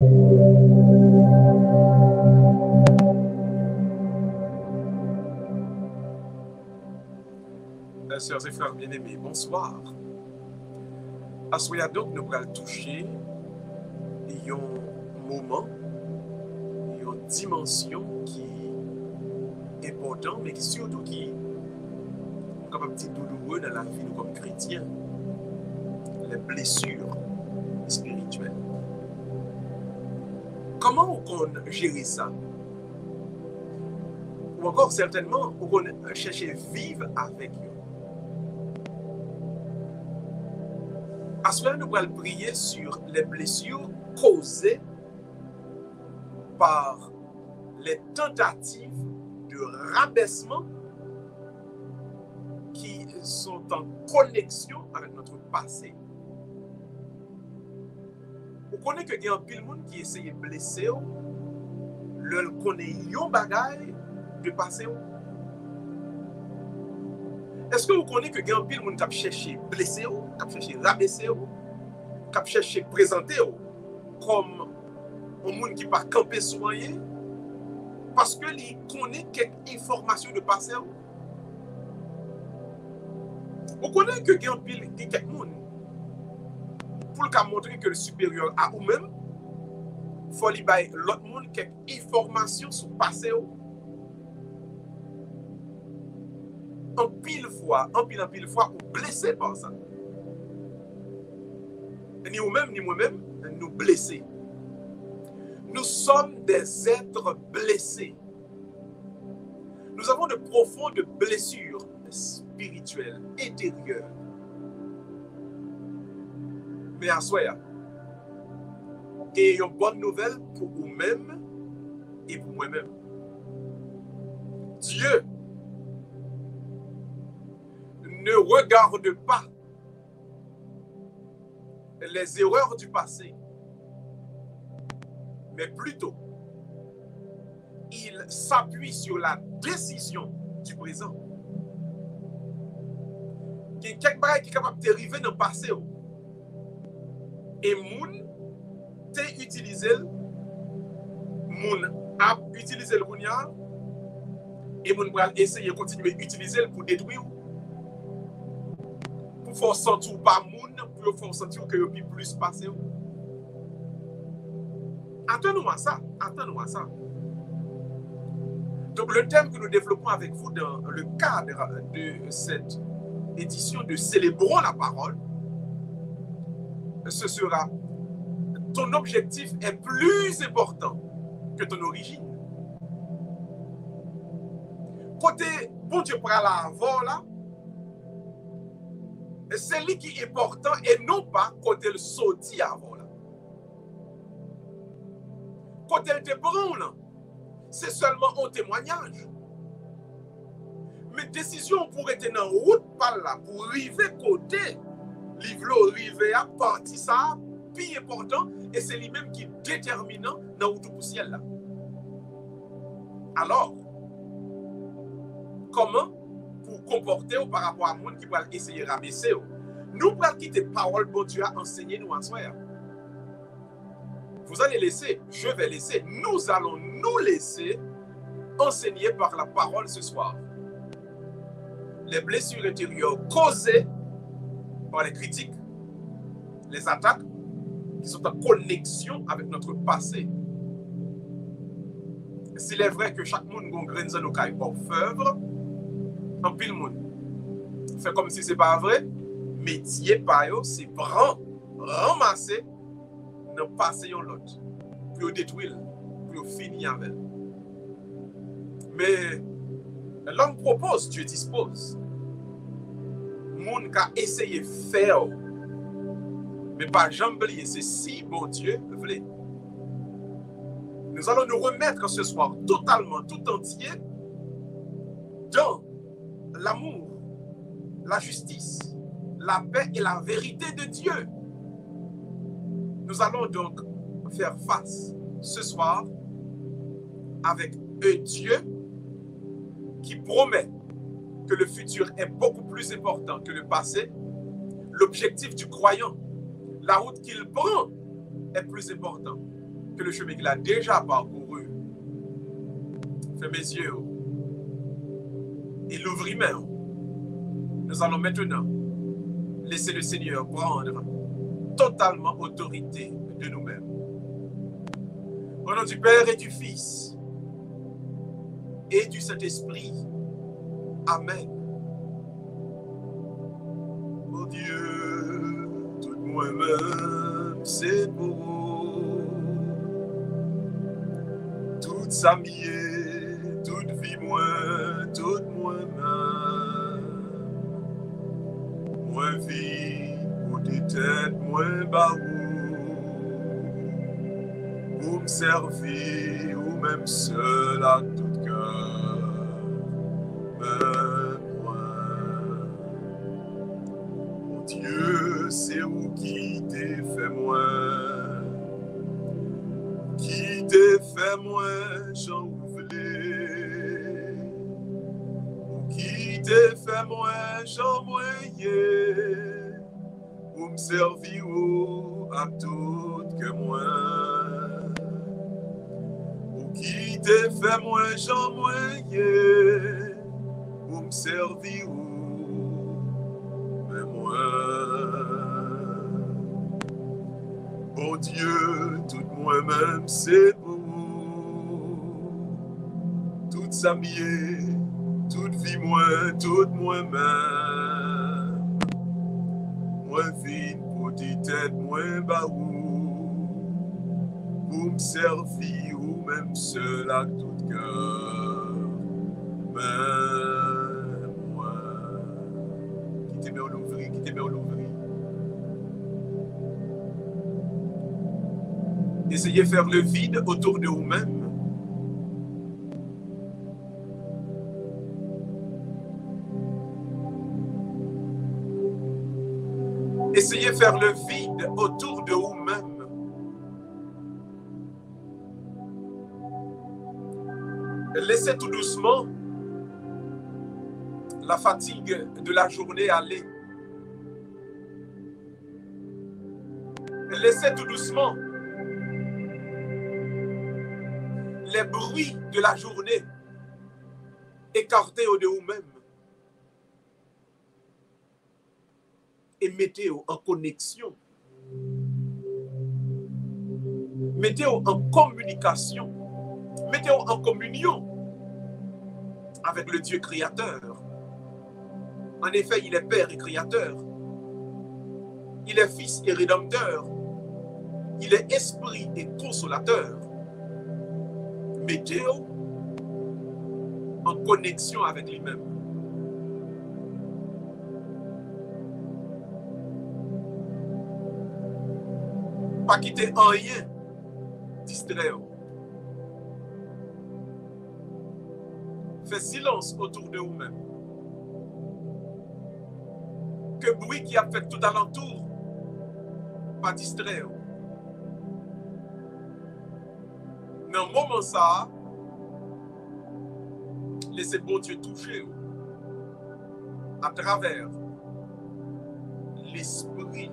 Sœurs et frères bien-aimés, bonsoir. À ce donc, nous allons toucher un moment, une dimension qui est importante, mais qui surtout qui est comme un petit douloureux dans la vie nous comme chrétiens. Les blessures spirituelles. Comment on gère ça? Ou encore certainement, on cherche à vivre avec eux. À ce moment, nous allons prier sur les blessures causées par les tentatives de rabaissement qui sont en connexion avec notre passé. Vous connaissez que il y a un pile monde qui essaie de blesser, le connaît yon bagay de passé. Est-ce que vous connaissez que il y a un pile monde qui a cherché blesser, qui a cherché rabaisser, qui a cherché présenter comme un monde qui pas camper soigné parce que il connaît quelques informations de passé. Vous connaissez que il y a un pile qui quelques monde pour le montrer que le supérieur à vous-même, il faut lui bailler l'autre monde quelques informations sur le passé. En pile fois, ou blessé par ça. Ni vous-même, ni moi-même, nous blessés. Nous sommes des êtres blessés. Nous avons de profondes blessures spirituelles, intérieures. Mais à soi, et une bonne nouvelle pour vous-même et pour moi-même. Dieu ne regarde pas les erreurs du passé, mais plutôt, il s'appuie sur la décision du présent. Il y a quelque chose qui est capable d'arriver dans le passé. Et moun te utilisé, moun a utilisé le kounya, et moun va essayer de continuer à utiliser pour détruire. Pour faire sentir pas moun, pour faire sentir que vous plus passer. Attends-nous à ça, attends-nous à ça. Donc le thème que nous développons avec vous dans le cadre de cette édition de Célébrons la parole, ce sera ton objectif est plus important que ton origine. Côté bon Dieu pour la avant là, c'est lui qui est important et non pas côté le sorti avant là. Côté le te là, c'est seulement un témoignage. Mais décision pour être dans route par là, pour arriver côté livre arrivé à partir ça, plus important, et c'est lui-même qui est déterminant dans le tout ciel là. Alors, comment pour comporter par rapport à monde qui va essayer de rabaisser? Nous allons quitter parole bon Dieu à enseigner nous en soi. Vous allez laisser, je vais laisser, nous allons nous laisser enseigner par la parole ce soir. Les blessures intérieures causées par les critiques, les attaques qui sont en connexion avec notre passé. S'il est vrai que chaque monde a un grain de nos orfèvre, en pile monde fait comme si ce n'est pas vrai, métier par eux, c'est prendre, ramasser, ne passer l'autre, pour détruire, pour finir avec. Mais l'homme propose, Dieu dispose. Moun ka essayer faire, mais pas jamais oublier, c'est si bon Dieu voulait. Nous allons nous remettre ce soir totalement, tout entier, dans l'amour, la justice, la paix et la vérité de Dieu. Nous allons donc faire face ce soir avec un Dieu qui promet que le futur est beaucoup plus important que le passé. L'objectif du croyant, la route qu'il prend, est plus important. que le chemin qu'il a déjà parcouru fait mes yeux et l'ouvrit main. Nous allons maintenant laisser le Seigneur prendre totalement autorité de nous-mêmes. Au nom du Père et du Fils et du Saint-Esprit. Amen. Oh Dieu, tout moi-même, c'est pour vous. Toute sa mienne, toute vie moi, toute moi-même. Moi vie, pour des têtes, moi barou. Pour me servir, ou même seul à tout cœur. Mon Dieu, c'est où qui t'est fait moi, j'en voulais, ou qui t'est fait moi, j'en moyen, pour me servir à tout que moi, ou qui t'est fait moi, j'en moyen, pour me servir mais moi. Bon Dieu, tout moi-même, c'est pour vous. Toute sa mienne, toute vie moi, toute moi-même. Moi vine, petite tête, moi barou. Pour me servir ou même seul à tout cœur. Mais moi, qui t'aimait au l'ouvrir, qui t'aimait au l'ouvrir. Essayez de faire le vide autour de vous-même. Essayez de faire le vide autour de vous-même. Laissez tout doucement la fatigue de la journée aller. Laissez tout doucement les bruits de la journée écartés de vous-même et mettez-vous en connexion. Mettez-vous en communication. Mettez-vous en communion avec le Dieu créateur. En effet, il est Père et Créateur. Il est Fils et Rédempteur. Il est Esprit et Consolateur. Mettez-vous en connexion avec lui-même. Pas quitter rien distraire. Faites silence autour de vous-même. Que bruit qui a fait tout alentour, pas distraire. Dans le moment ça, laissez bon Dieu toucher à travers l'esprit.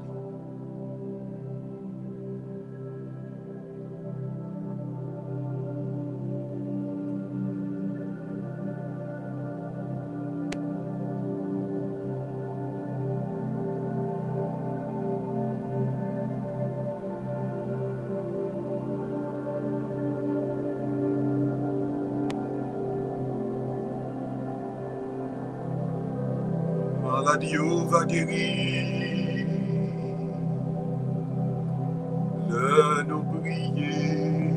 Maladie va guérir, le nous prier.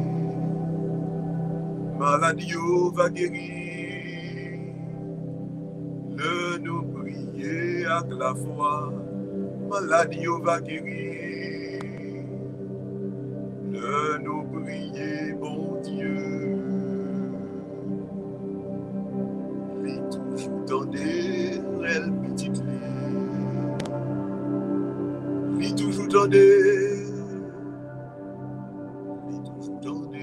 Maladie va guérir, le nous prier avec la foi. Maladie va guérir, le nous prier, bon Dieu. Les toujours dans des réelles petites lignes. Les toujours dans des. Les toujours dans des.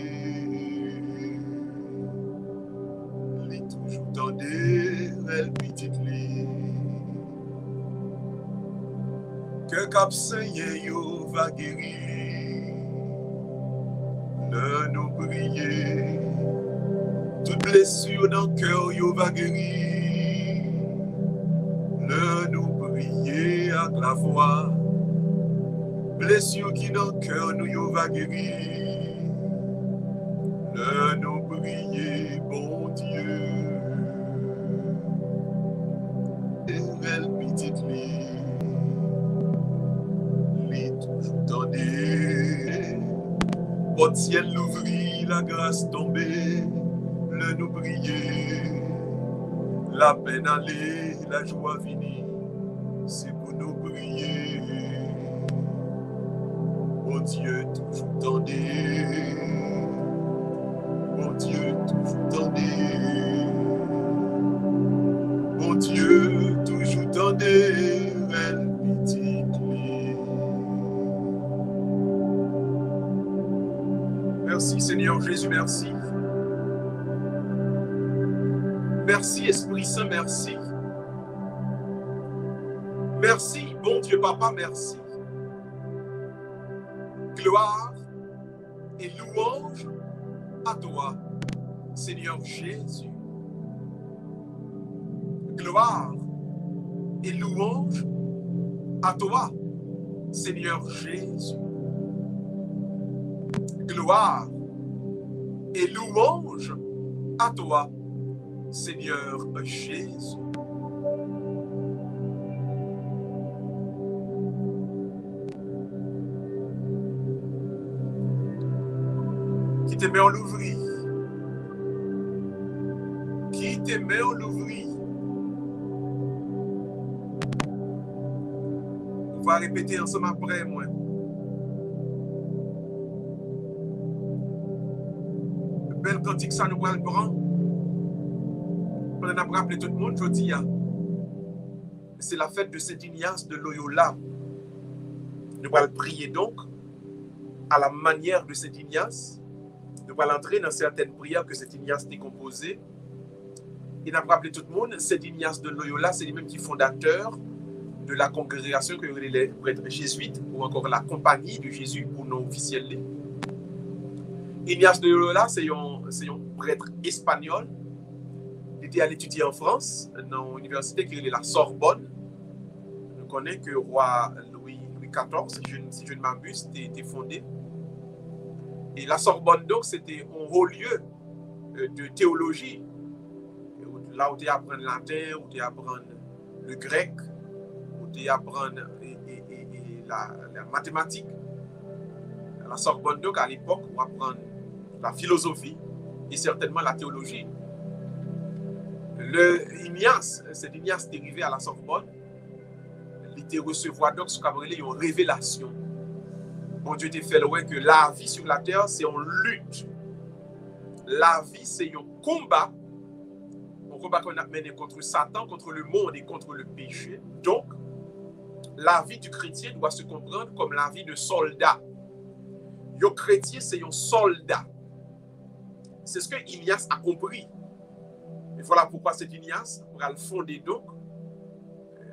Les toujours dans des réelles petites lignes. Que cap Seigneur va guérir. Le prier. Toute blessure dans le cœur, yo va guérir. Le nous prier avec la foi. Blessure qui dans le cœur, nous yo va guérir. Le nous prier, bon Dieu. Et elle petite li toujours tendez. Porte ciel l'ouvrit, la grâce tombée. Le nous prier. La peine aller, la joie venir. C'est pour nous prier. Oh Dieu, toujours tendez. Oh Dieu, toujours tendez. Oh Dieu, toujours tendez. Elle petite lit. Merci Seigneur Jésus, merci. Merci Esprit Saint, merci. Merci, bon Dieu Papa, merci. Gloire et louange à toi, Seigneur Jésus. Gloire et louange à toi, Seigneur Jésus. Gloire et louange à toi, Seigneur Jésus. Qui te met en l'ouvrir. Qui te met en l'ouvrir. On va répéter ensemble après moi. Bel cantique ça nous va le prendre. On a rappelé tout le monde, je dis, c'est la fête de Saint Ignace de Loyola. Nous allons prier donc à la manière de Saint Ignace. Nous allons entrer dans certaines prières que Saint Ignace a composées. Il a rappelé tout le monde, Saint Ignace de Loyola, c'est lui-même qui est fondateur de la congrégation que les prêtres jésuites ou encore la compagnie de Jésus pour nos officiels. Ignace de Loyola, c'est un prêtre espagnol. Il était allé étudier en France, dans l'université qui est la Sorbonne. On connaît que le roi Louis XIV, si je ne m'abuse, était fondé. Et la Sorbonne, donc, c'était un haut lieu de théologie. Là où tu apprends le latin, où tu apprends le grec, où tu apprends la mathématique. La Sorbonne, donc, à l'époque, on apprend la philosophie et certainement la théologie. Cet Ignace est arrivé à la Sorbonne. Il était recevoir donc ce qu'on appelle une révélation. Bon Dieu t'a fait le que la vie sur la terre, c'est une lutte. La vie, c'est un combat. Un combat qu'on a mené contre Satan, contre le monde et contre le péché. Donc, la vie du chrétien doit se comprendre comme la vie de soldat. Le chrétien, c'est un soldat. C'est ce que Ignace a compris. Et voilà pourquoi cet Ignace pourra le fonder donc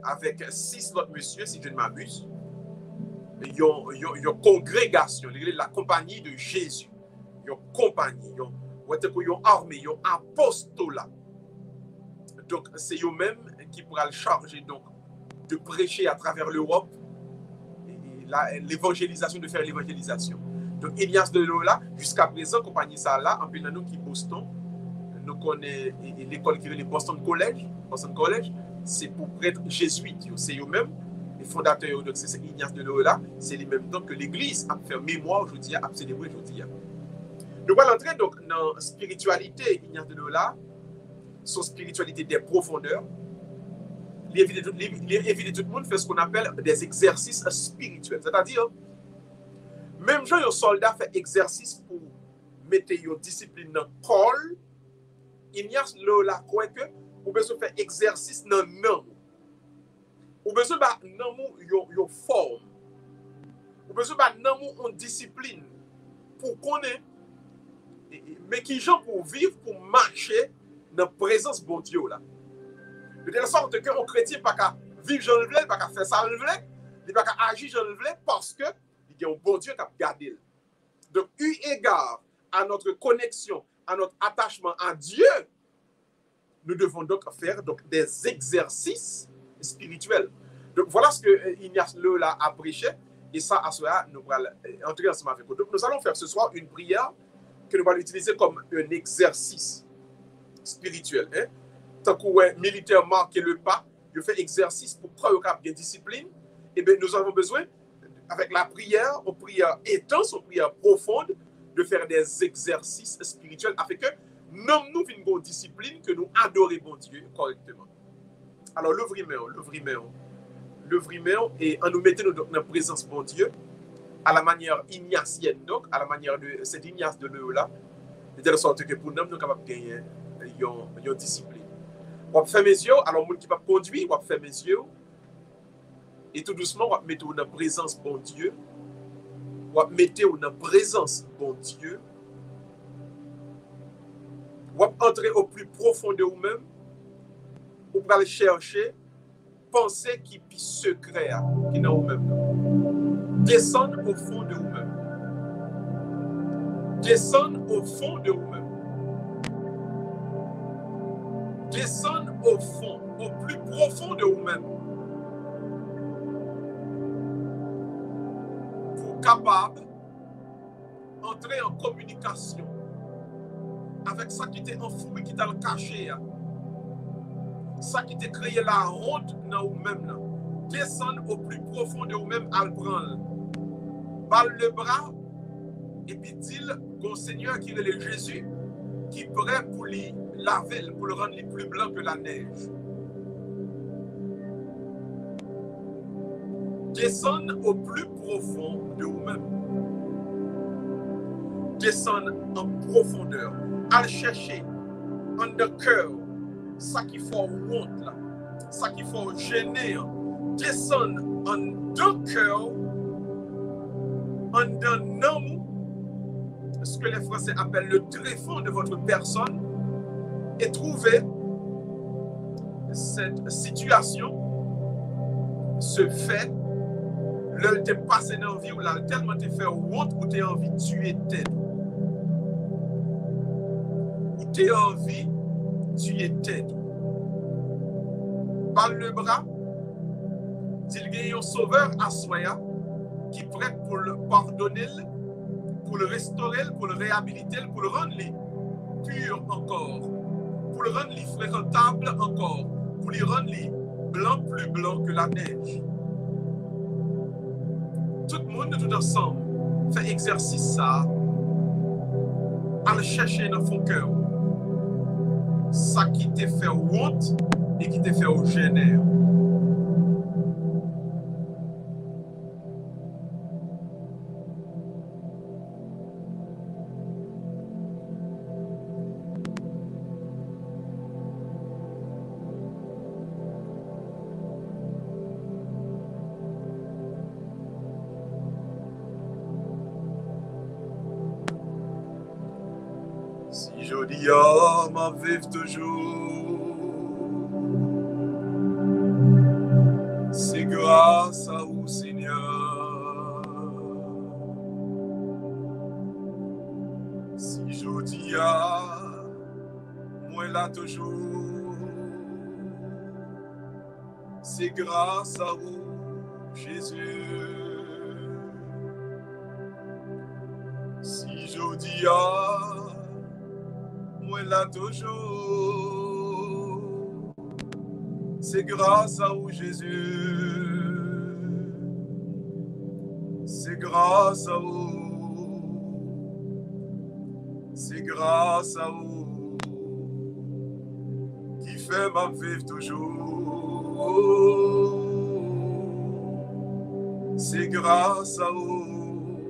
avec 6 autres messieurs, si je ne m'abuse. Il y a une congrégation, la compagnie de Jésus. Il y a une compagnie, il y a une armée, il y a un apostolat. Donc, c'est eux-mêmes qui pourra le charger donc, de prêcher à travers l'Europe l'évangélisation, de faire l'évangélisation. Donc, Ignace de Loyola, jusqu'à présent, compagnie ça là, en plus de nous qui Boston, nous connaissons l'école qui est le Boston College, c'est pour prêtres jésuites. C'est eux-mêmes, les fondateurs, donc c'est Ignace de Loyola, c'est les mêmes temps que l'Église a fait mémoire aujourd'hui, a célébré aujourd'hui. Nous allons entrer donc dans la spiritualité Ignace de Loyola, son spiritualité des profondeurs. Il évite tout le monde fait ce qu'on appelle des exercices spirituels. C'est-à-dire, même quand un soldat fait exercice pour mettre une discipline dans le col, Ignace de Loyola croit que vous besoin faire exercice dans le nom. Vous besoin de une forme. Vous besoin de une discipline pour connaître, mais qui gens pour vivre, pour marcher dans la présence de bon Dieu. De telle sorte qu'un chrétien n'a pas qu'à vivre j'en le voulais, pas qu'à faire ça le voulait, il n'a pas qu'à agir j'en le voulais parce qu'il y a un bon Dieu qui a gardé. Donc, eu égard à notre connexion, à notre attachement à Dieu, nous devons donc faire des exercices spirituels. Donc voilà ce que Ignace là a prêché. Et ça, à cela, nous allons entrer ensemble avec vous. Donc nous allons faire ce soir une prière que nous allons utiliser comme un exercice spirituel. Hein? Tant que militaire marque le pas, il fait exercice pour prendre une discipline. Et bien nous avons besoin, avec la prière, une prière intense, une prière profonde, de faire des exercices spirituels afin que nous une discipline que nous adorons Dieu correctement. Alors, l'ouvrir et en nous mettant dans la présence de Dieu, à la manière ignatienne, donc, à la manière de cette Ignace de l'eau là, de telle sorte que pour nous, nous sommes capables de gagner une discipline. On va faire mes yeux, alors, moi qui va conduire, on va faire mes yeux, et tout doucement, on va mettre dans la présence de Dieu, on va mettre dans la présence de Dieu, on va entrer au plus profond de vous-même, on va aller chercher pensée qui est secret, qui est dans vous-même. Descendre au fond de vous-même. Descendre au fond de vous-même. Descendre au fond, au plus profond de vous-même. Pour capable d'entrer en communication avec ça qui était enfoui, qui t'a le caché. Ça qui t'a créé la honte dans vous-même. Descendre au plus profond de vous-même à le prendre. Balle le bras et puis dit-le au Seigneur qui est le Jésus qui est prêt pour lui laver, pour le rendre plus blanc que la neige. Descendre au plus profond de vous-même. Descendre en profondeur. À le chercher en le cœur. Ça qu'il faut honte là. Ça qu'il faut gêner. Descendre en deux cœurs. En d'un homme. Ce que les Français appellent le tréfonds de votre personne. Et trouver cette situation, ce fait, l'œil te passé dans la vie ou là, tellement te fait honte ou t'es envie de tuer tête. Ou t'es envie de tuer tête. Par le bras, il y a un sauveur à Soya qui est prêt pour le pardonner, pour le restaurer, pour le réhabiliter, pour le rendre pur encore. Pour le rendre fréquentable encore, pour le rendre blanc plus blanc que la neige. Tout le monde, tout ensemble, fait exercice ça, à le chercher dans son cœur. Ça qui te fait honte et qui te fait gêner. Je dis, oh, ma vive toujours. C'est grâce à vous, Seigneur. Si je dis, ah, moi là toujours. C'est grâce à vous, Jésus. Si je dis, ah, moi là toujours, c'est grâce à vous Jésus, c'est grâce à vous, c'est grâce à vous qui fait ma vie toujours, c'est grâce à vous,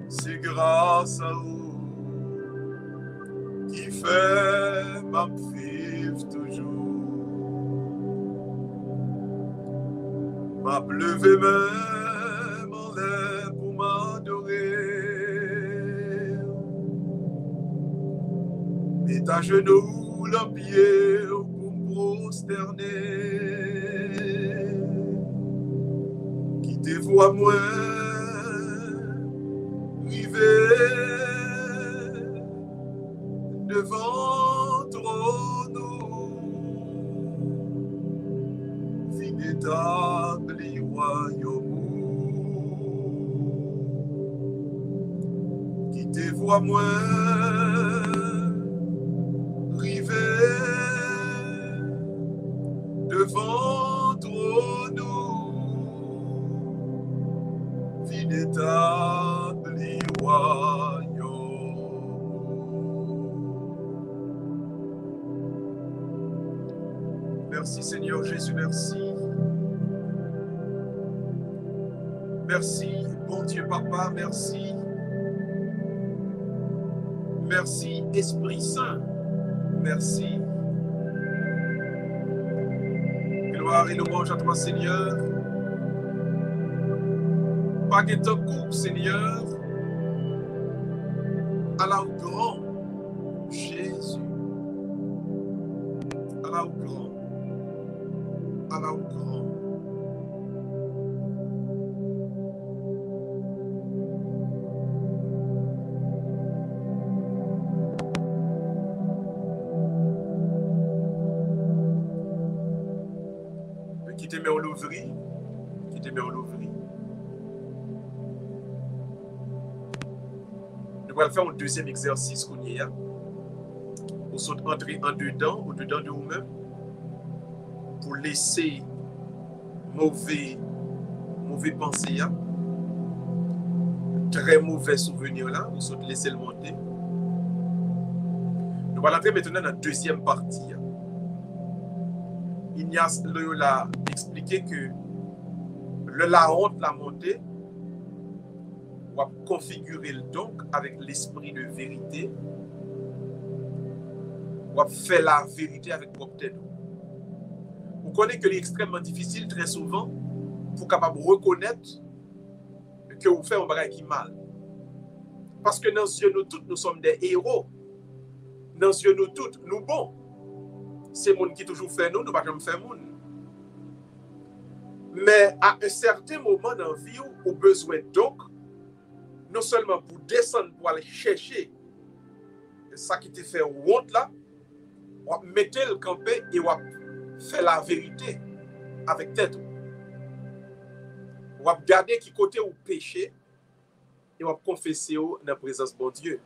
c'est grâce à vous qui fait ma vivre toujours. M'a levé même en l'air pour m'adorer. Et à genoux le pied pour me prosterner. Qui te voit moi, river. Tes voix moins rivées devant nous, ville établie royaume. Merci Seigneur Jésus, merci. Merci, bon Dieu Papa, merci. Merci, Esprit Saint, merci. Gloire et louange à toi, Seigneur. Pas que ton coupe, Seigneur, à la grand Jésus. À la grand. À la grand. Qui te met en l'ouvrir, qui te met en l'ouvrir. Nous allons faire un deuxième exercice qu'on y a. On saute entrer en dedans, au dedans de vous-même, pour laisser mauvais pensées, très mauvais souvenirs là, on saute laisser le monter. Nous allons entrer maintenant dans la deuxième partie. Ignace Loyola expliqué que la honte, la montée, on va configurer donc avec l'esprit de vérité, on va faire la vérité avec propre tête. Vous connaissez que c'est extrêmement difficile très souvent pour capable reconnaître que vous faites un bagage qui mal. Parce que dans les yeux nous tous, nous sommes des héros. Dans les yeux nous tous, nous bons. C'est monde qui toujours fait nous, nous pas jamais faire monde. Mais à un certain moment dans la vie, on a besoin donc, non seulement pour descendre, pour aller chercher ça qui te fait honte là, on va mettre le campé et on va faire la vérité avec tête. On va regarder qui côté au péché et on va confesser dans la présence de Dieu.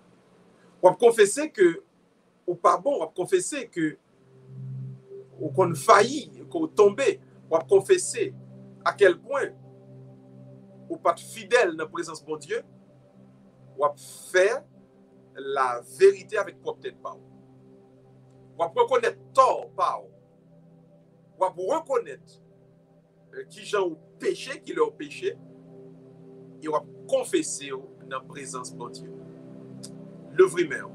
On va confesser que ou pas bon, on va confesser que qu'on faillit, qu'on tombé, on va confesser à quel point ou pas fidèle dans la présence de Dieu, on va faire la vérité avec propre tête. On va reconnaître tort par. On va reconnaître qui gens ont péché, qui leur péché, et on va confesser dans la présence de Dieu. Le vrai même,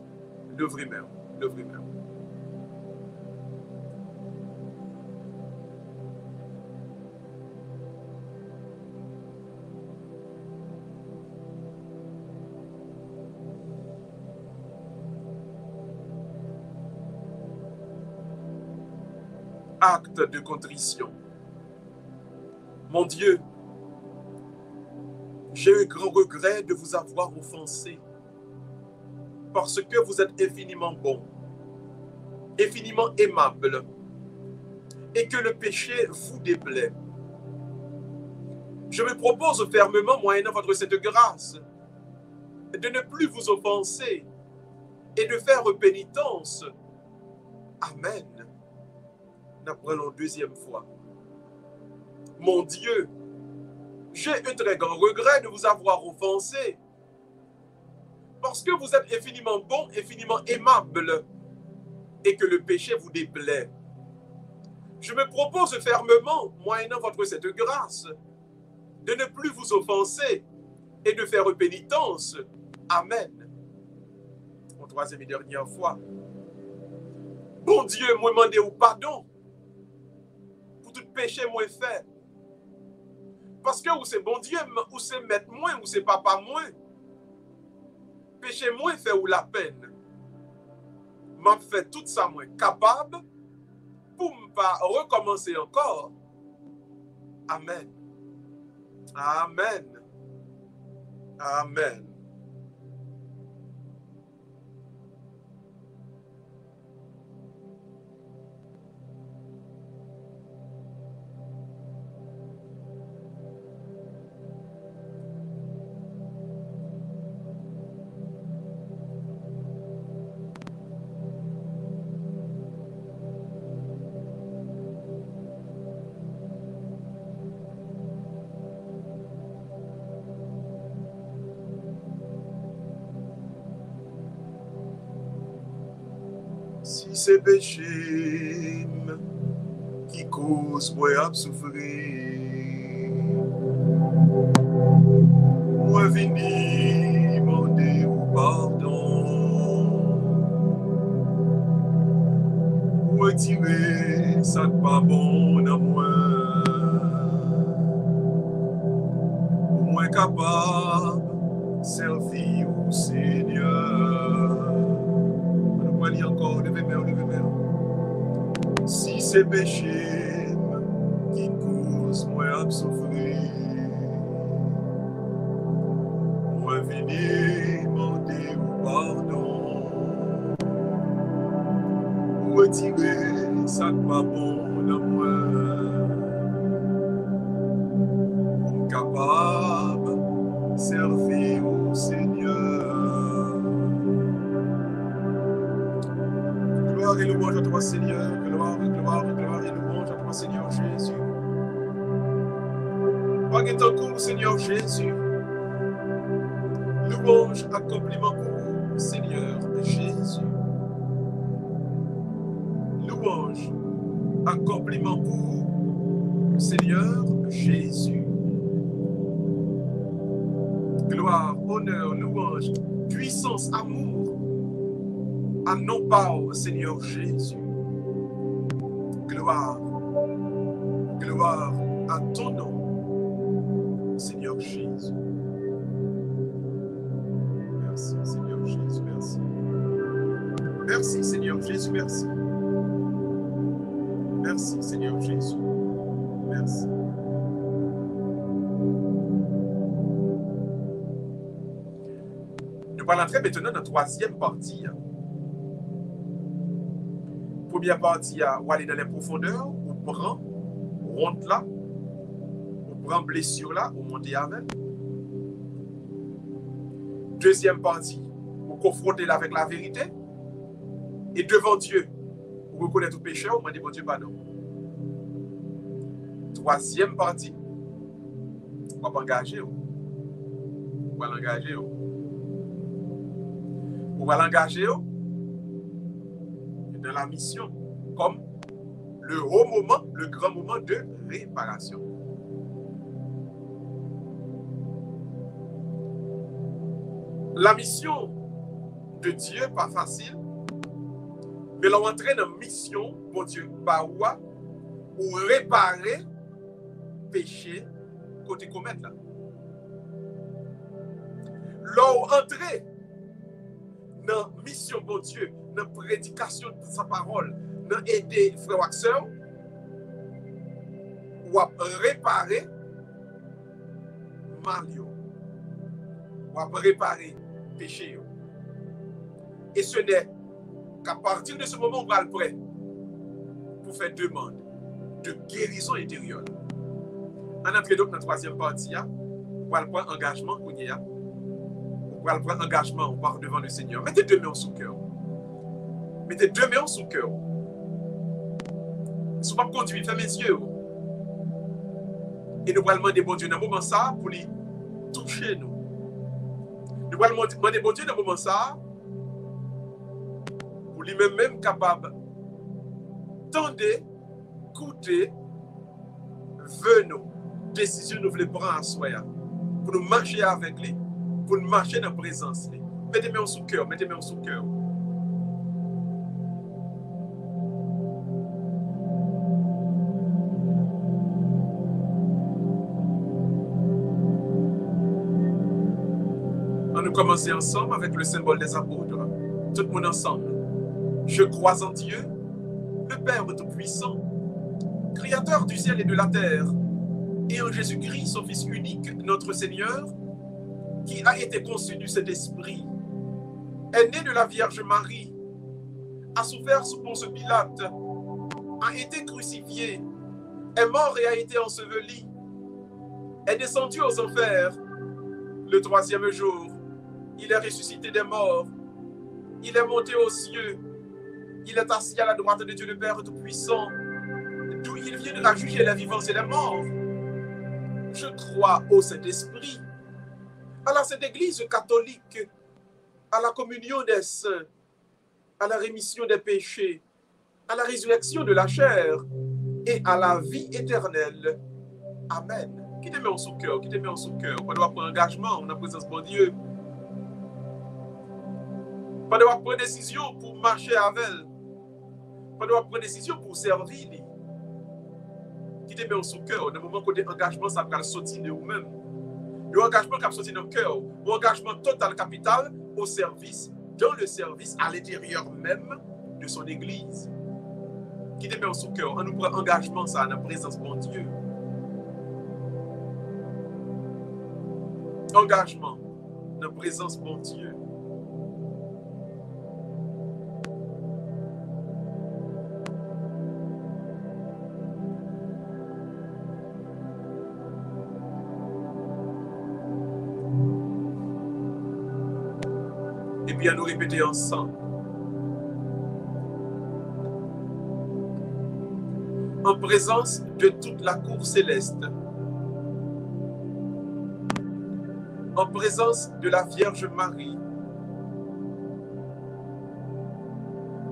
le vrai même, le vrai même. Acte de contrition. Mon Dieu, j'ai eu grand regret de vous avoir offensé parce que vous êtes infiniment bon, infiniment aimable et que le péché vous déplaît. Je me propose fermement, moyennant votre cette grâce, de ne plus vous offenser et de faire pénitence. Amen. Nous prenons deuxième fois. Mon Dieu, j'ai un très grand regret de vous avoir offensé parce que vous êtes infiniment bon, infiniment aimable et que le péché vous déplaît. Je me propose fermement, moyennant votre cette grâce, de ne plus vous offenser et de faire pénitence. Amen. Pour troisième et dernière fois. Bon Dieu, moi demande pardon pour tout péché moi fait. Parce que ou c'est bon Dieu, ou c'est maître moins, ou c'est papa moins. Péché moins fait ou la peine. M'a fait tout ça moins capable pour ne pas recommencer encore. Amen. Amen. Amen. Si c'est péché qui cause moi à souffrir, moi vini demander au pardon, retirer ça de pas bon dans moi, au moins capable servir au Seigneur. On va lire encore, levez main. Si c'est péché qui cause moi à souffrir, moi venir demander au pardon, retirer ça de pas bon dans moi, pour capable servir au Seigneur. Gloire et louange à toi, Seigneur. Gloire et louange à toi, Seigneur Jésus. Pas que ton coup, Seigneur Jésus. Louange, accomplissement pour vous, Seigneur Jésus. Louange, accomplissement pour vous, Seigneur Jésus. Gloire, honneur, louange, puissance, amour, à nos parts, Seigneur Jésus. Gloire à ton nom, Seigneur Jésus. Merci, Seigneur Jésus, merci. Merci, Seigneur Jésus, merci. Merci, Seigneur Jésus. Merci. Nous allons entrer maintenant dans la troisième partie. Première partie, on aller dans les profondeurs, on prend honte là, on prend blessure là, on monte avec. Deuxième partie, on confronter là avec la vérité. Et devant Dieu, on reconnaît tout péché, on dit bon Dieu pardon. Troisième partie, on va engager. On va l'engager. On va l'engager dans la mission comme le haut moment, le grand moment de réparation. La mission de Dieu, pas facile, mais l'on entraîne dans la mission, bon Dieu, ou réparer péché côté commettre là. L'on entrer dans la mission, bon Dieu, dans la prédication de sa parole, dans aider frères et sœurs, ou à réparer mal, ou à réparer péché. Et ce n'est qu'à partir de ce moment, on va le prêt pour faire demande de guérison intérieure. On entre donc dans la troisième partie, on va prendre engagement, on va prendre engagement, on part devant le Seigneur. Mettez deux mains sous cœur. Mettez deux mains sous cœur. Si vous ne conduire, fermez les yeux. Et nous allons demander bon Dieu dans le moment ça pour lui toucher nous. Nous allons demander bon Dieu dans le moment ça pour lui-même capable tendez, écoutez, venons, décision nous voulons prendre à soi pour nous marcher avec lui, pour nous marcher dans la présence. Mettez-moi sous cœur, mettez-moi sous cœur. On nous commencer ensemble avec le symbole des apôtres. Tout le monde ensemble. Je crois en Dieu, le Père Tout-Puissant, Créateur du ciel et de la terre, et en Jésus-Christ, son Fils unique, notre Seigneur, qui a été conçu du Saint-Esprit, est né de la Vierge Marie, a souffert sous Ponce Pilate, a été crucifié, est mort et a été enseveli, est descendu aux enfers. Le troisième jour, il est ressuscité des morts, il est monté aux cieux, il est assis à la droite de Dieu le Père Tout-Puissant, d'où il vient de la juger les vivants et les morts. Je crois au Saint-Esprit, à la Sainte Église catholique, à la communion des saints, à la rémission des péchés, à la résurrection de la chair et à la vie éternelle. Amen. Qui te met en sous cœur, qui te met en sous cœur. Pas devoir prendre engagement en la présence de Dieu. Pas devoir prendre décision pour marcher avec elle. Pas devoir prendre décision pour servir. Qui te met en sous cœur. Dans le moment où l'engagement, ça va sortir de vous-même. L'engagement qui va sortir de cœur. L'engagement total capital au service, dans le service, à l'intérieur même de son église. Qui te met en sous cœur. On nous prend engagement, ça, dans la présence de Dieu. Engagement dans la présence de Dieu. Et puis à nous répéter ensemble. En présence de toute la cour céleste. En présence de la Vierge Marie,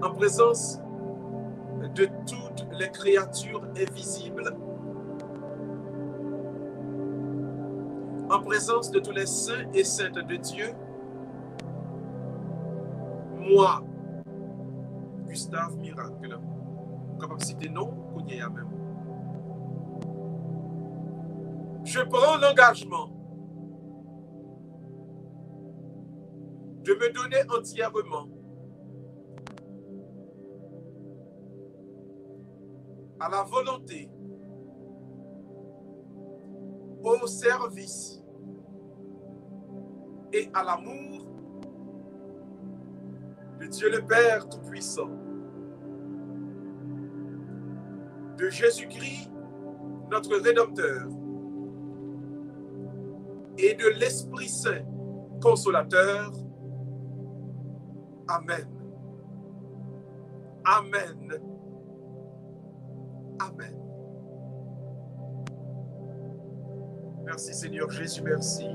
en présence de toutes les créatures invisibles, en présence de tous les saints et saintes de Dieu, moi, Gustave Miracle, capable de citer non, qu'on y a même. Je prends l'engagement de me donner entièrement à la volonté, au service et à l'amour de Dieu le Père Tout-Puissant, de Jésus-Christ, notre Rédempteur, et de l'Esprit Saint, Consolateur. Amen. Amen. Amen. Merci Seigneur Jésus, merci.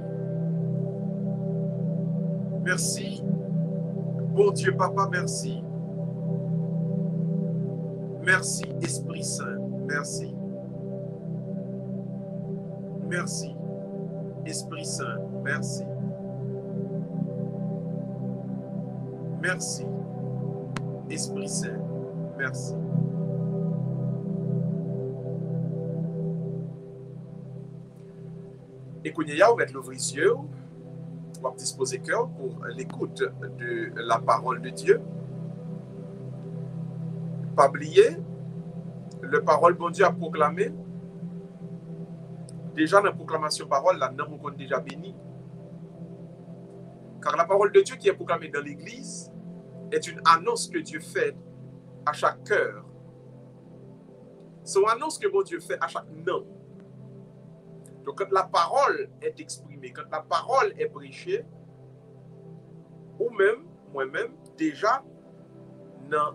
Merci. Bon Dieu Papa, merci. Merci Esprit Saint, merci. Merci Esprit Saint, merci. Merci Esprit Saint, merci. Et qu'on y a, on va l'ouvrir les yeux, on va disposer cœur pour l'écoute de la parole de Dieu. Pas oublier, le parole bon Dieu a proclamé. Déjà dans la proclamation parole, là, nous sommes déjà bénis. Car la parole de Dieu qui est proclamée dans l'Église est une annonce que Dieu fait à chaque cœur. C'est une annonce que bon Dieu fait à chaque nom. Donc, quand la parole est exprimée, quand la parole est prêchée, ou même, moi-même, déjà, dans la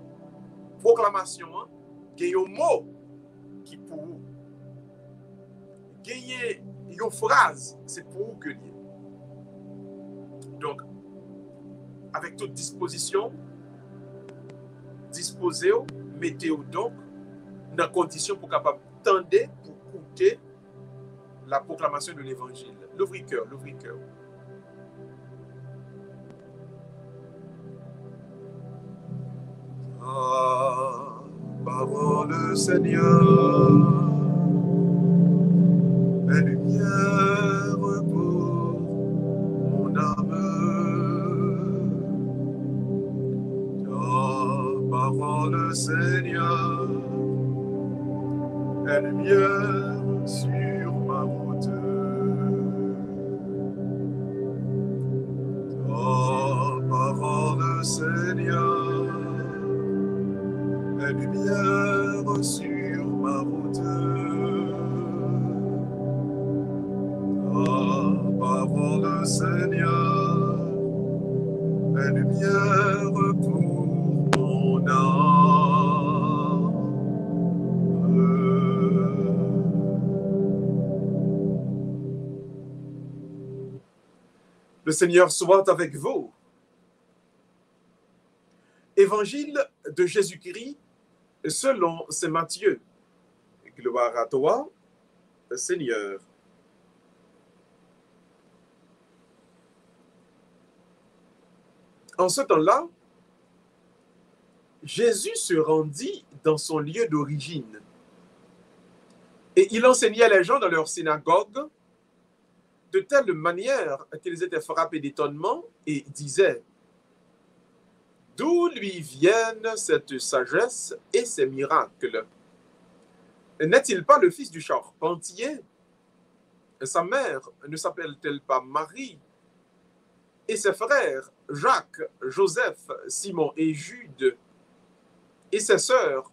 proclamation, il y a un mot qui pour vous. Il y a une phrase, c'est pour vous que lié. Donc, avec toute disposition, disposez-vous, mettez-vous donc dans la condition pour capable tendre, pour écouter la proclamation de l'évangile. L'ouvre-cœur, l'ouvre-cœur. Ah, parole Seigneur, est lumière pour mon âme. Ta parole Seigneur, est lumière sur ma route. Ta parole Seigneur, est lumière sur ma route. Ta parole Seigneur, est lumière pour mon âme. Le Seigneur soit avec vous. Évangile de Jésus-Christ selon saint Matthieu. Gloire à toi, Seigneur. En ce temps-là, Jésus se rendit dans son lieu d'origine et il enseignait les gens dans leur synagogue de telle manière qu'ils étaient frappés d'étonnement et disaient: d'où lui viennent cette sagesse et ces miracles? N'est-il pas le fils du charpentier? Sa mère ne s'appelle-t-elle pas Marie? Et ses frères, Jacques, Joseph, Simon et Jude? Et ses sœurs,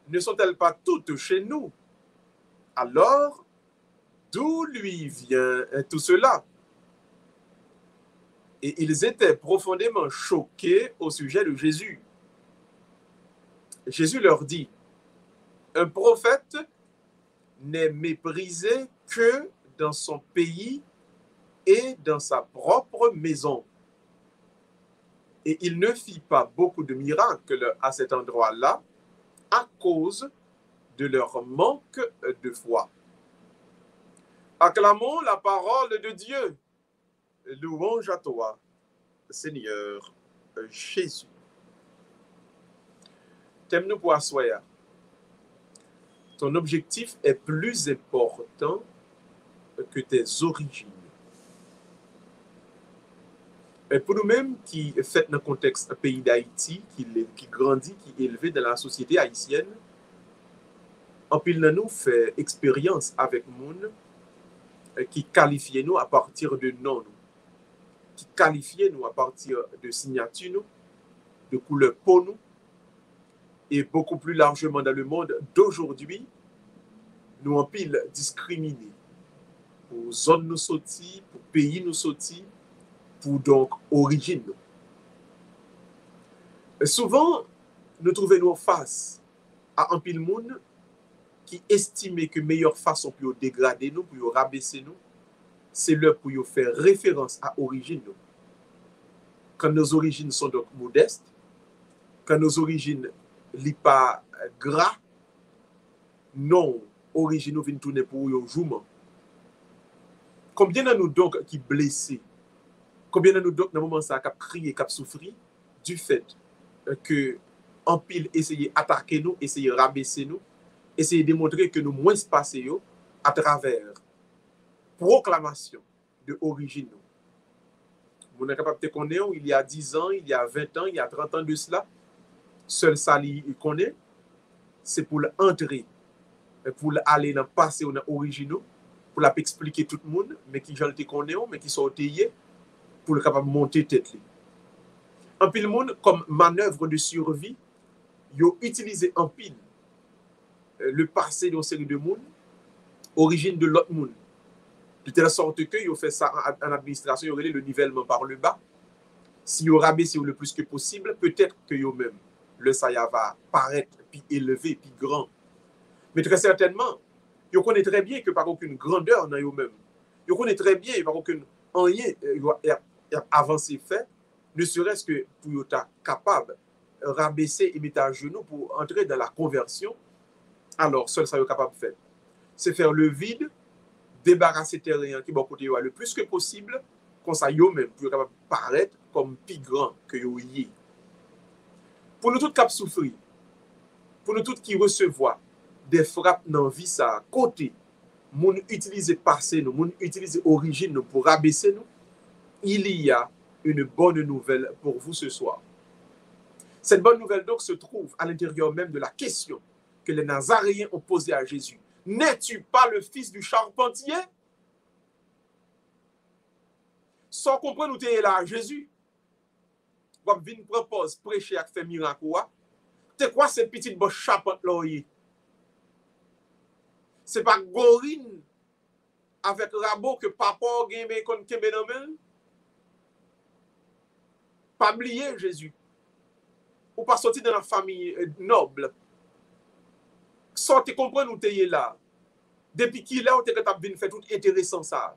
ne sont-elles pas toutes chez nous? Alors, d'où lui vient tout cela? Et ils étaient profondément choqués au sujet de Jésus. Jésus leur dit: un prophète n'est méprisé que dans son pays et dans sa propre maison. Et il ne fit pas beaucoup de miracles à cet endroit-là à cause de leur manque de foi. Acclamons la parole de Dieu. Louange à toi, Seigneur Jésus. T'aimes-nous pour assoyer. Ton objectif est plus important que tes origines. Et pour nous-mêmes qui fait dans le contexte pays d'Haïti, qui grandit, qui est élevé dans la société haïtienne, en pile de nous fait expérience avec monde qui qualifie nous à partir de noms, qui qualifie nous à partir de signatures, de couleur peau nous, et beaucoup plus largement dans le monde d'aujourd'hui, nous en pile discriminés pour zone nous sorti, pour pays nous sorti, pour donc origine nous. Et souvent, nous trouvons face à un pile monde qui estimait que meilleure façon pour dégrader nous, pour rabaisser nous, c'est là pour faire référence à origine nous. Quand nos origines sont donc modestes, quand nos origines ne sont pas gras, non, origine nous vient tourner pour eux jouement. Combien de nous donc qui blessés? Combien de nous donc dans le moment ça qui crié, qui souffri du fait que en pile essayer attaquer nous, essayer rabaisser nous, essayer de démontrer que nous moins passés à travers proclamation de origine nous. On est capable de connaître il y a 10 ans, il y a 20 ans, il y a 30 ans de cela, seul ça il connaît, c'est pour l'entrer, pour aller dans le passé ou dans l'origine, pour expliquer tout le monde, mais qui j'en te connaît, mais qui sont taillés, pour le capable de monter tête. En pile monde, comme manœuvre de survie, ils ont utilisé en pile le passé d'une série de monde, origine de l'autre monde. De telle sorte que ils ont fait ça en administration, ils ont le nivellement par le bas. Si ils ont rabaissé le plus que possible, peut-être que eux-mêmes, le saya va paraître puis élevé, puis grand. Mais très certainement, ils connaissent très bien que par aucune grandeur dans eux-mêmes. Ils connaissent très bien par aucune rien avancé fait, ne serait-ce que pour être capable de rabaisser et mettre à genoux pour entrer dans la conversion. Alors, seul ça est capable de faire, c'est faire le vide, débarrasser terrain qui est côté le plus que possible, comme ça, eux-mêmes, pour être capable de paraître comme plus grand que eux. Pour nous tous qui souffrir, pour nous tous qui recevoir des frappes dans la vie, ça, côté, moun utiliser passé, nous, moun utiliser origine nous pour rabaisser nous, il y a une bonne nouvelle pour vous ce soir. Cette bonne nouvelle donc se trouve à l'intérieur même de la question que les Nazaréens ont posée à Jésus. N'es-tu pas le fils du charpentier? Sans comprendre où tu es là à Jésus. Vous venez propose prêcher et faire miracle. C'est quoi cette petite bosse charpente là? C'est pas Gorine avec Rabot que papa gagne comme Kembenomel? Pas oublier Jésus. Ou pas sortir dans la famille noble. Sortez comprendre où tu es là. Depuis qu'il est là, on te capable de faire tout intéressant ça.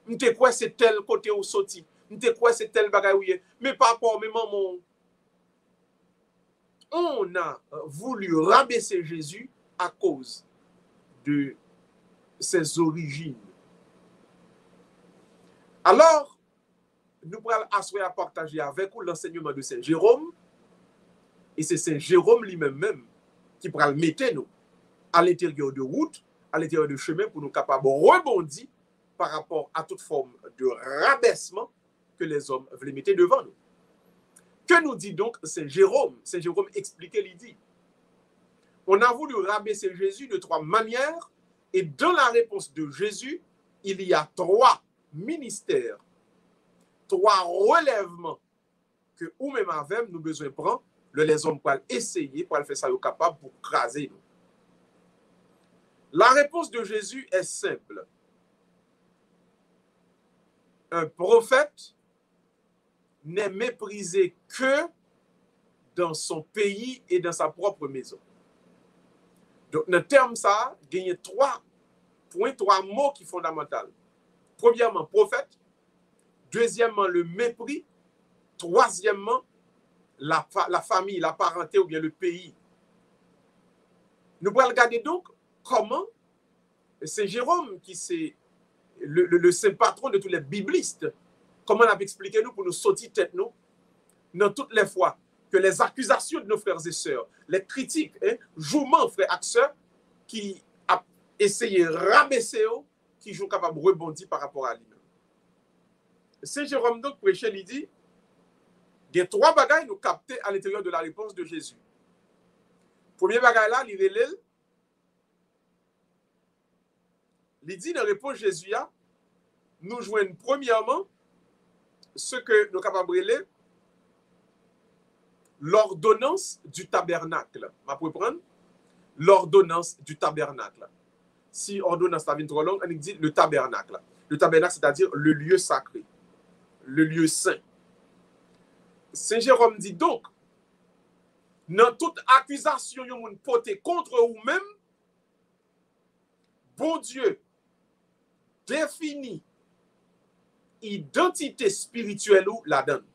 On te quoi c'est tel côté où sorti. On te quoi c'est tel bagaille. Mais papa, mais maman. on a voulu rabaisser Jésus à cause de ses origines. Alors, nous pourrons assurer à partager avec vous l'enseignement de Saint Jérôme, et c'est Saint Jérôme lui-même qui pourra le mettre nous à l'intérieur de route, à l'intérieur de chemin pour nous capables de rebondir par rapport à toute forme de rabaissement que les hommes veulent mettre devant nous. Que nous dit donc Saint Jérôme? Saint Jérôme expliquait, il dit, on a voulu rabaisser Jésus de 3 manières, et dans la réponse de Jésus, il y a 3 ministères, 3 relèvements que ou même avec nous besoin de prendre, les hommes pour essayer, pour faire ça capable pour craser nous. La réponse de Jésus est simple. Un prophète n'est méprisé que dans son pays et dans sa propre maison. Donc, dans le terme ça, il y a 3 points, 3 mots qui sont fondamentaux. Premièrement, prophète. Deuxièmement, le mépris. Troisièmement, la famille, la parenté ou bien le pays. Nous allons regarder donc comment c'est Jérôme qui c'est le saint patron de tous les biblistes. Comment on a expliqué nous pour nous sortir tête nous dans toutes les fois que les accusations de nos frères et sœurs, les critiques, jouements frères et sœurs qui a essayé de rabaisser eux, qui sont capables de rebondir par rapport à lui-même. Saint Jérôme donc prêchait, il dit, il y a 3 bagailles nous capter à l'intérieur de la réponse de Jésus. Premier bagaille là, il dit dans la réponse de Jésus, nous joignons premièrement ce que nous sommes capables de relire, l'ordonnance du tabernacle. Je peux prendre l'ordonnance du tabernacle. Si ordonnance est trop longue, on dit le tabernacle. Le tabernacle, c'est-à-dire le lieu sacré, le lieu saint. Saint Jérôme dit donc, dans toute accusation que vous portez contre vous-même, bon Dieu définit identité spirituelle ou la donne.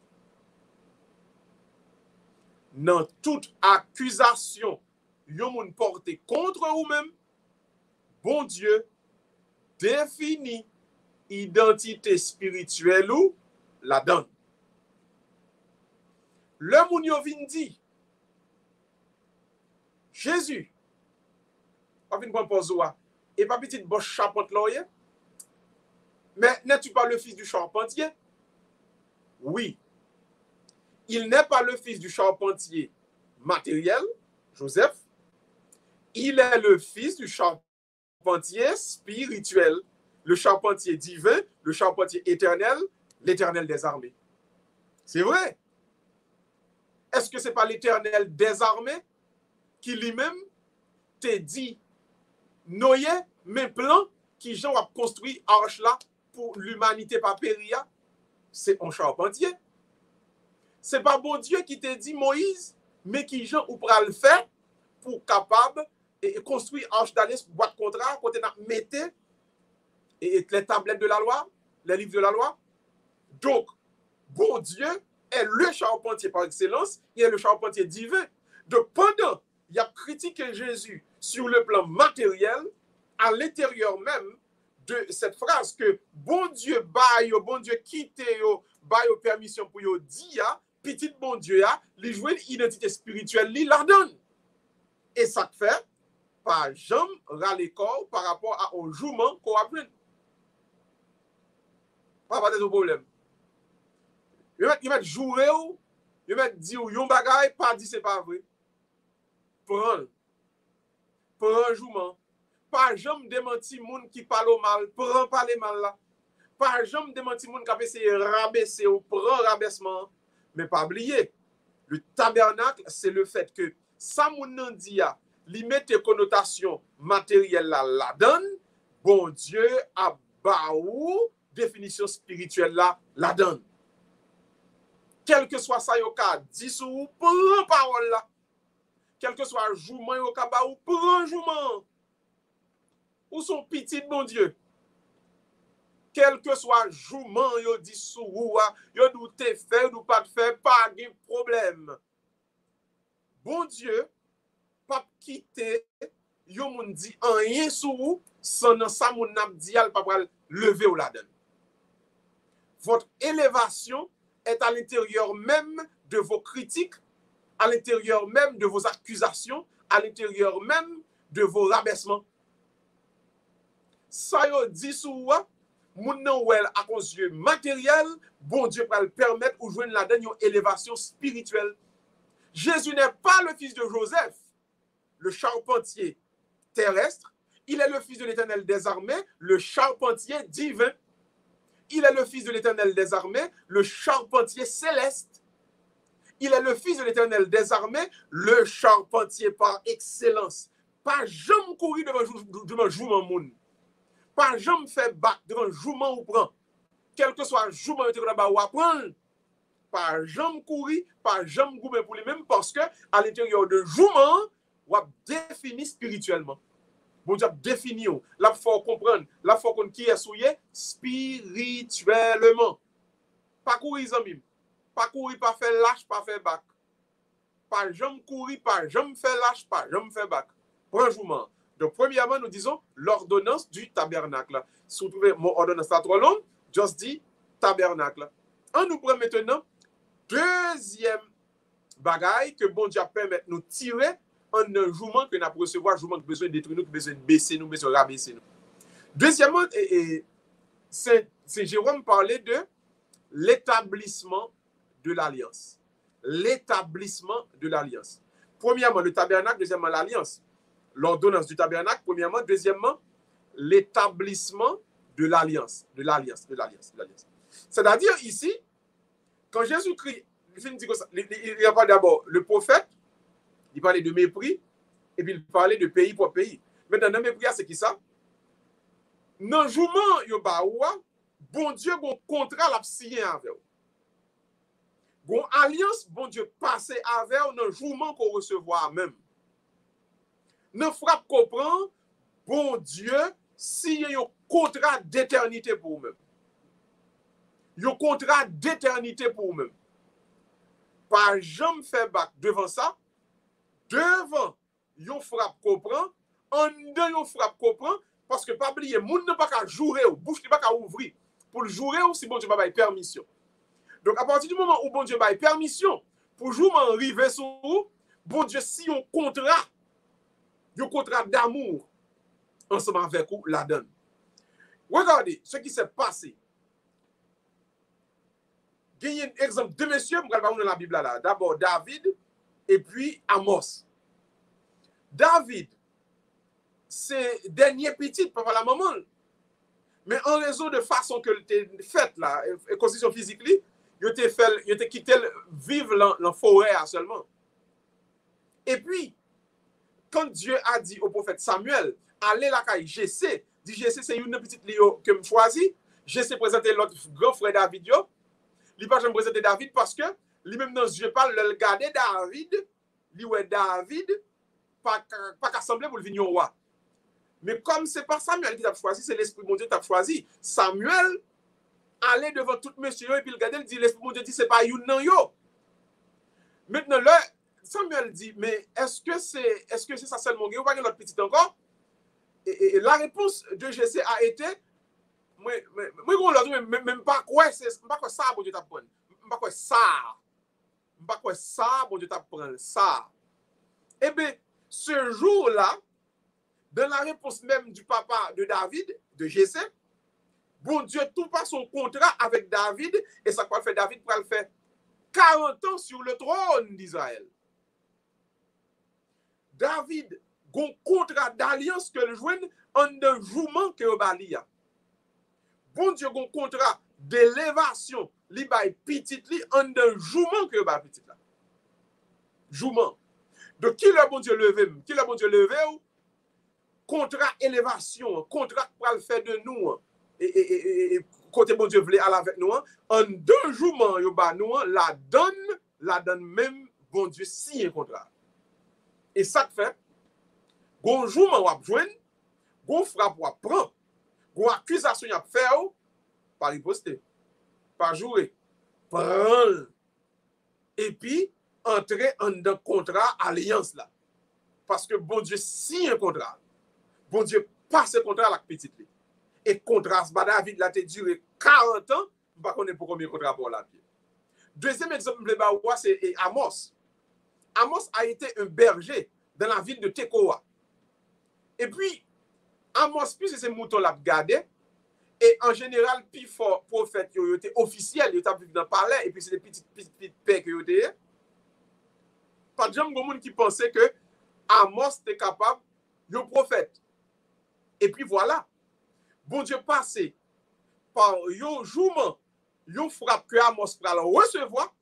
Dans toute accusation que vous portez contre vous-même, bon Dieu définit identité spirituelle ou la donne. Le moun yo vin dit, Jésus, pas vin prendre pozoa, et pas petit boche charpentier, mais n'es-tu pas le fils du charpentier? Oui. Il n'est pas le fils du charpentier matériel, Joseph. Il est le fils du charpentier spirituel, le charpentier divin, le charpentier éternel, l'Éternel des armées. C'est vrai. Est-ce que ce n'est pas l'Éternel des armées qui lui-même t'a dit, Noé, mes plans qui Jean a construit arche là pour l'humanité par péria, c'est un charpentier. Ce n'est pas bon Dieu qui t'a dit, Moïse, mais qui Jean ou pral le faire pour capable et construire arche d'Alès, boîte contrat, côté n'a mettez et les tablettes de la loi, les livres de la loi. Donc, bon Dieu est le charpentier par excellence, il est le charpentier divin. Donc, pendant il a critiqué Jésus sur le plan matériel, à l'intérieur même de cette phrase que bon Dieu baille, bon Dieu quitte, baille permission pour yo dire, petit bon Dieu a, lui jouer une identité spirituelle, lui la donne. Et ça fait, pas jamais râler corps par rapport à un jouement qu'on a pris. Pas de problème. Il met jouer ou, il met dire ou yon bagay, pas dit c'est pas vrai. Prends un jouement. Pas jamais démenti moun qui parle mal, prends pas les mal là. Pas jamais démenti moun qui a essayé de rabaisser ou prend rabaissement. Mais pas oublier, le tabernacle, c'est le fait que ça moun nan dit a, li mette connotation matérielle là la donne, bon Dieu a baou définition spirituelle là la donne. Quel que soit ça yo ka dit sou, prend parole là. Quel que soit jouement yo ka ba ou prend jouement. Ou son petit bon Dieu. Quel que soit jouement yo dit sou yo dou te fait ou pas te fait, pas de problème. bon Dieu, pas quitter, yon moun dit rien sur vous, sans nan sa moun nap di al pa pral lever ou la donne. Votre élévation est à l'intérieur même de vos critiques, à l'intérieur même de vos accusations, à l'intérieur même de vos rabaissements. Ça yo dit sou moun nan wel à cause de matériel, bon Dieu va le permettre ou joindre la dernière élévation spirituelle. Jésus n'est pas le fils de Joseph, le charpentier terrestre. Il est le fils de l'Éternel des armées, le charpentier divin. Il est le fils de l'Éternel des armées, le charpentier céleste. Il est le fils de l'Éternel des armées, le charpentier par excellence. Pas jamais courir devant jouement moun. Pas jamais faire bac devant jouement ou prend. Quel que soit jouement ou apprendre. Pas jamais courir, pas jamais goumer pour lui-même parce que à l'intérieur de jouement, ou défini spirituellement. Bon Dieu défini, là il faut comprendre, là il faut qu'on qui est souillé spirituellement. Pas courir amis, pas courir, pas faire lâche, pas faire bac. Pas jamais courir, pas jamais faire lâche, pas jamais faire bac. Prends jouement. Donc premièrement nous disons l'ordonnance du tabernacle. Si vous trouvez mon ordonnance là trop long, juste dit tabernacle. On nous prend maintenant deuxième bagaille que bon Dieu permet de nous tirer un jouement que nous avons recevoir, jouement qui a besoin de détruire nous, qui a besoin de baisser nous, besoin de rabaisser nous. Deuxièmement, c'est Jérôme parlait de l'établissement de l'alliance. L'établissement de l'alliance. Premièrement, le tabernacle, deuxièmement, l'alliance. L'ordonnance du tabernacle, premièrement, deuxièmement, l'établissement de l'alliance. De l'alliance, de l'alliance, de l'alliance. C'est-à-dire ici, quand Jésus-Christ, il y a pas d'abord le prophète, il parlait de mépris, et puis il parlait de pays pour pays. Maintenant, dans le mépris, c'est qui ça? Dans le jouement, bon Dieu, bon contrat l'a signé avec vous. Bon alliance, bon Dieu, passé avec vous dans le jouement qu'on recevoir même. Dans frappe qu'on prend, bon Dieu, signé un contrat d'éternité pour vous-même. Un contrat d'éternité pour vous-même. Pas jamais faire bac devant ça. Devant yon frappe qu'on prend, en dedans yon frappe qu'on prend, parce que pas oublier, moun n'a pas qu'à jouer, bouche n'a pas qu'à ouvrir, pour le jouer ou si bon Dieu va permission. Donc à partir du moment où bon Dieu va permission, pour jouer arriver sur vous, bon Dieu si yon contrat d'amour, ensemble avec vous, la donne. Regardez ce qui s'est passé. Il y a un exemple de messieurs, je vais vous dans la Bible là. D'abord David, et puis Amos. David, c'est dernier petit, papa la maman. Mais en raison de façon que était faite là, condition physique, il était quitté vivre dans forêt seulement. Et puis, quand Dieu a dit au prophète Samuel, allez la caille Jessé, dit Jessé c'est une petite Léo que me choisi. Jessé présenté l'autre grand frère David yo. Il pas jamais présenter David parce que lui-même dans Dieu parle, le garder David, lui ouais David, pas qu'à sembler pour le venir roi. Mais comme c'est pas Samuel qui t'a choisi, c'est l'Esprit de mon Dieu qui t'a choisi. Samuel allait devant tout monsieur et puis le garder, il dit l'Esprit de mon Dieu dit c'est pas you non yo. Maintenant là, Samuel dit mais est-ce que c'est ça seulement ou pas l'autre petit encore? Et la réponse de Jessé a été moi même pas quoi c'est pas quoi ça bon Dieu t'apprend. Pas quoi ça. Pas quoi ça bon Dieu t'apprend ça. Eh bien, ce jour-là, dans la réponse même du papa de David, de Jessé, bon Dieu tout pas son contrat avec David et ça quoi fait David pour le faire 40 ans sur le trône d'Israël. David gon contrat d'alliance que le joigne en un jouement que balia. Bon Dieu gon contrat d'élévation li bay petit li en un jouement que ba petit là. Jouement. Donc qui le bon Dieu levé? Qui le bon Dieu levé ou contrat élévation, contrat pour le faire de nous et côté bon Dieu voulait aller avec nous en deux jouements yo ba nous la donne même bon Dieu signe contrat. Et ça fait gon jouement ou joindre, gon frappe ou prend, gon accusation y fait par riposter, par jouer, prendre et puis entrer en un contrat, alliance là. Parce que bon Dieu signe un contrat. Bon Dieu passe un contrat avec petite. Et contrat, David là, a duré 40 ans, je ne sais pas pour combien de contrat pour la vie. Deuxième exemple, c'est Amos. Amos a été un berger dans la ville de Tekoa. Et puis, Amos, puisque ces moutons l'a gardé, et en général, puis fort prophète, il était officiel, il était dans le palais, et puis c'est des petites paix qui étaient. Pas de gens qui pensaient que Amos était capable de prophète. Et puis voilà. Bon Dieu passé par un jour, une frappe que Amos va recevoir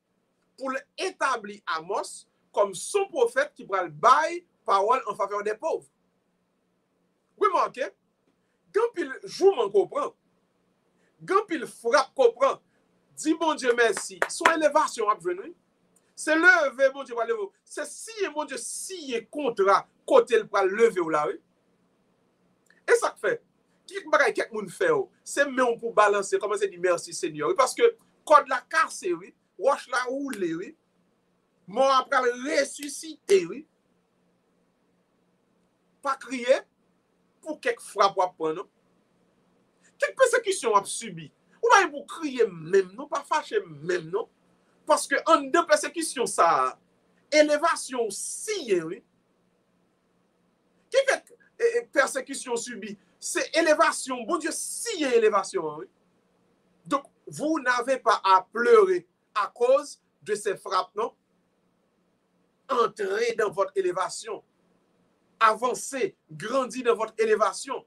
pour établir Amos comme son prophète qui va le bailler parole en faveur des pauvres. Oui, manquez. Quand il joue, on comprend. Quand il frappe, comprend. Dis bon Dieu merci. Son élévation a venu. C'est lever, bon Dieu va lever. C'est si mon Dieu, si contrat, côté le bras lever ou là, oui. Et ça fait. Qui bagaille quelqu'un fait, c'est même pour balancer, comment c'est dit merci Seigneur. Parce que code la casse, oui. Roche la roule, oui. Mort après ressusciter, oui. Pas crier pour quelques frappes à prendre, non? Quelques persécutions à subir. Ou pas pour crier même, non? Pas fâcher même, non? Parce que en deux persécutions, ça, élévation si, oui. Qui fait persécution subie? C'est élévation. Bon Dieu, si y a élévation, oui. Donc, vous n'avez pas à pleurer à cause de ces frappes, non? Entrez dans votre élévation. Avancez, grandissez dans votre élévation.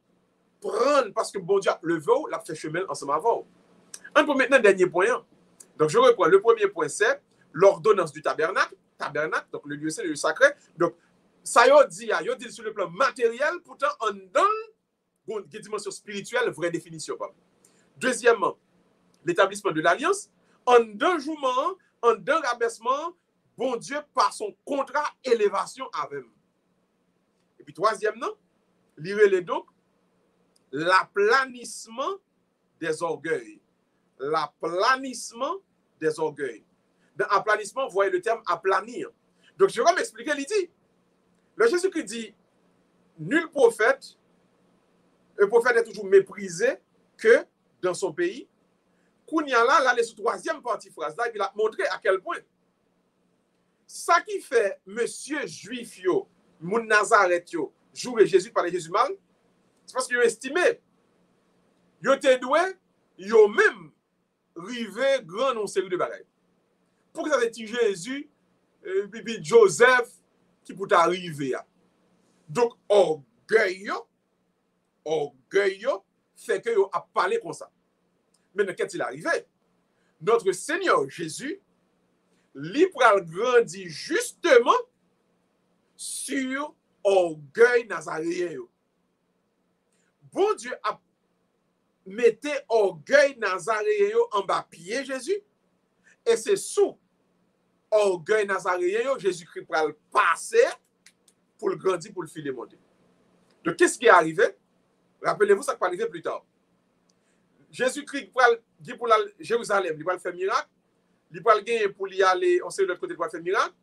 Prendre, parce que bon Dieu, le veau, l'a fait chemin ensemble avant. On peut maintenant, dernier point. Donc, je reprends. Le premier point, c'est l'ordonnance du tabernacle. Tabernacle, donc le lieu saint, le lieu sacré. Donc, ça y a dit sur le plan matériel, pourtant, on donne une dimension spirituelle, vraie définition. Deuxièmement, l'établissement de l'alliance. En deux jouements, en deux rabaissements, bon Dieu, par son contrat élévation avec nous. Et puis, troisièmement, lirez-les donc, l'aplanissement des orgueils. L'aplanissement des orgueils. Dans aplanissement, vous voyez le terme aplanir. Donc, je vais m'expliquer l'idée. Le Jésus-Christ dit, nul prophète, un prophète est toujours méprisé que dans son pays. Kounia là, les troisième partie phrase là, il a montré à quel point. Ça qui fait monsieur juif yo, moun Nazareth yo, jouer Jésus par Jésus mal, c'est parce qu'ils ont estimé, ils étaient doués, ils ont même rivé grand non série de bagailles. Pour que ça soit Jésus, puis Joseph, qui peut arriver. Donc, orgueil, fait que yo a parlé comme ça. Mais qu'est-ce qu'il arrivé? Notre Seigneur Jésus, lui pral grandi justement sur orgueil nazaréen. Bon Dieu a mette orgueil nazaréen en bas pied Jésus. Et c'est sous orgueil nazaréen Jésus-Christ pral passer pour le grandir, pour le filer monter. Donc qu'est-ce qui est arrivé? Rappelez-vous ça qui va arriver plus tard. Jésus-Christ dit pour Jérusalem, il va faire miracle. Il va gagner pour y aller, on sait de l'autre côté, il va faire miracle.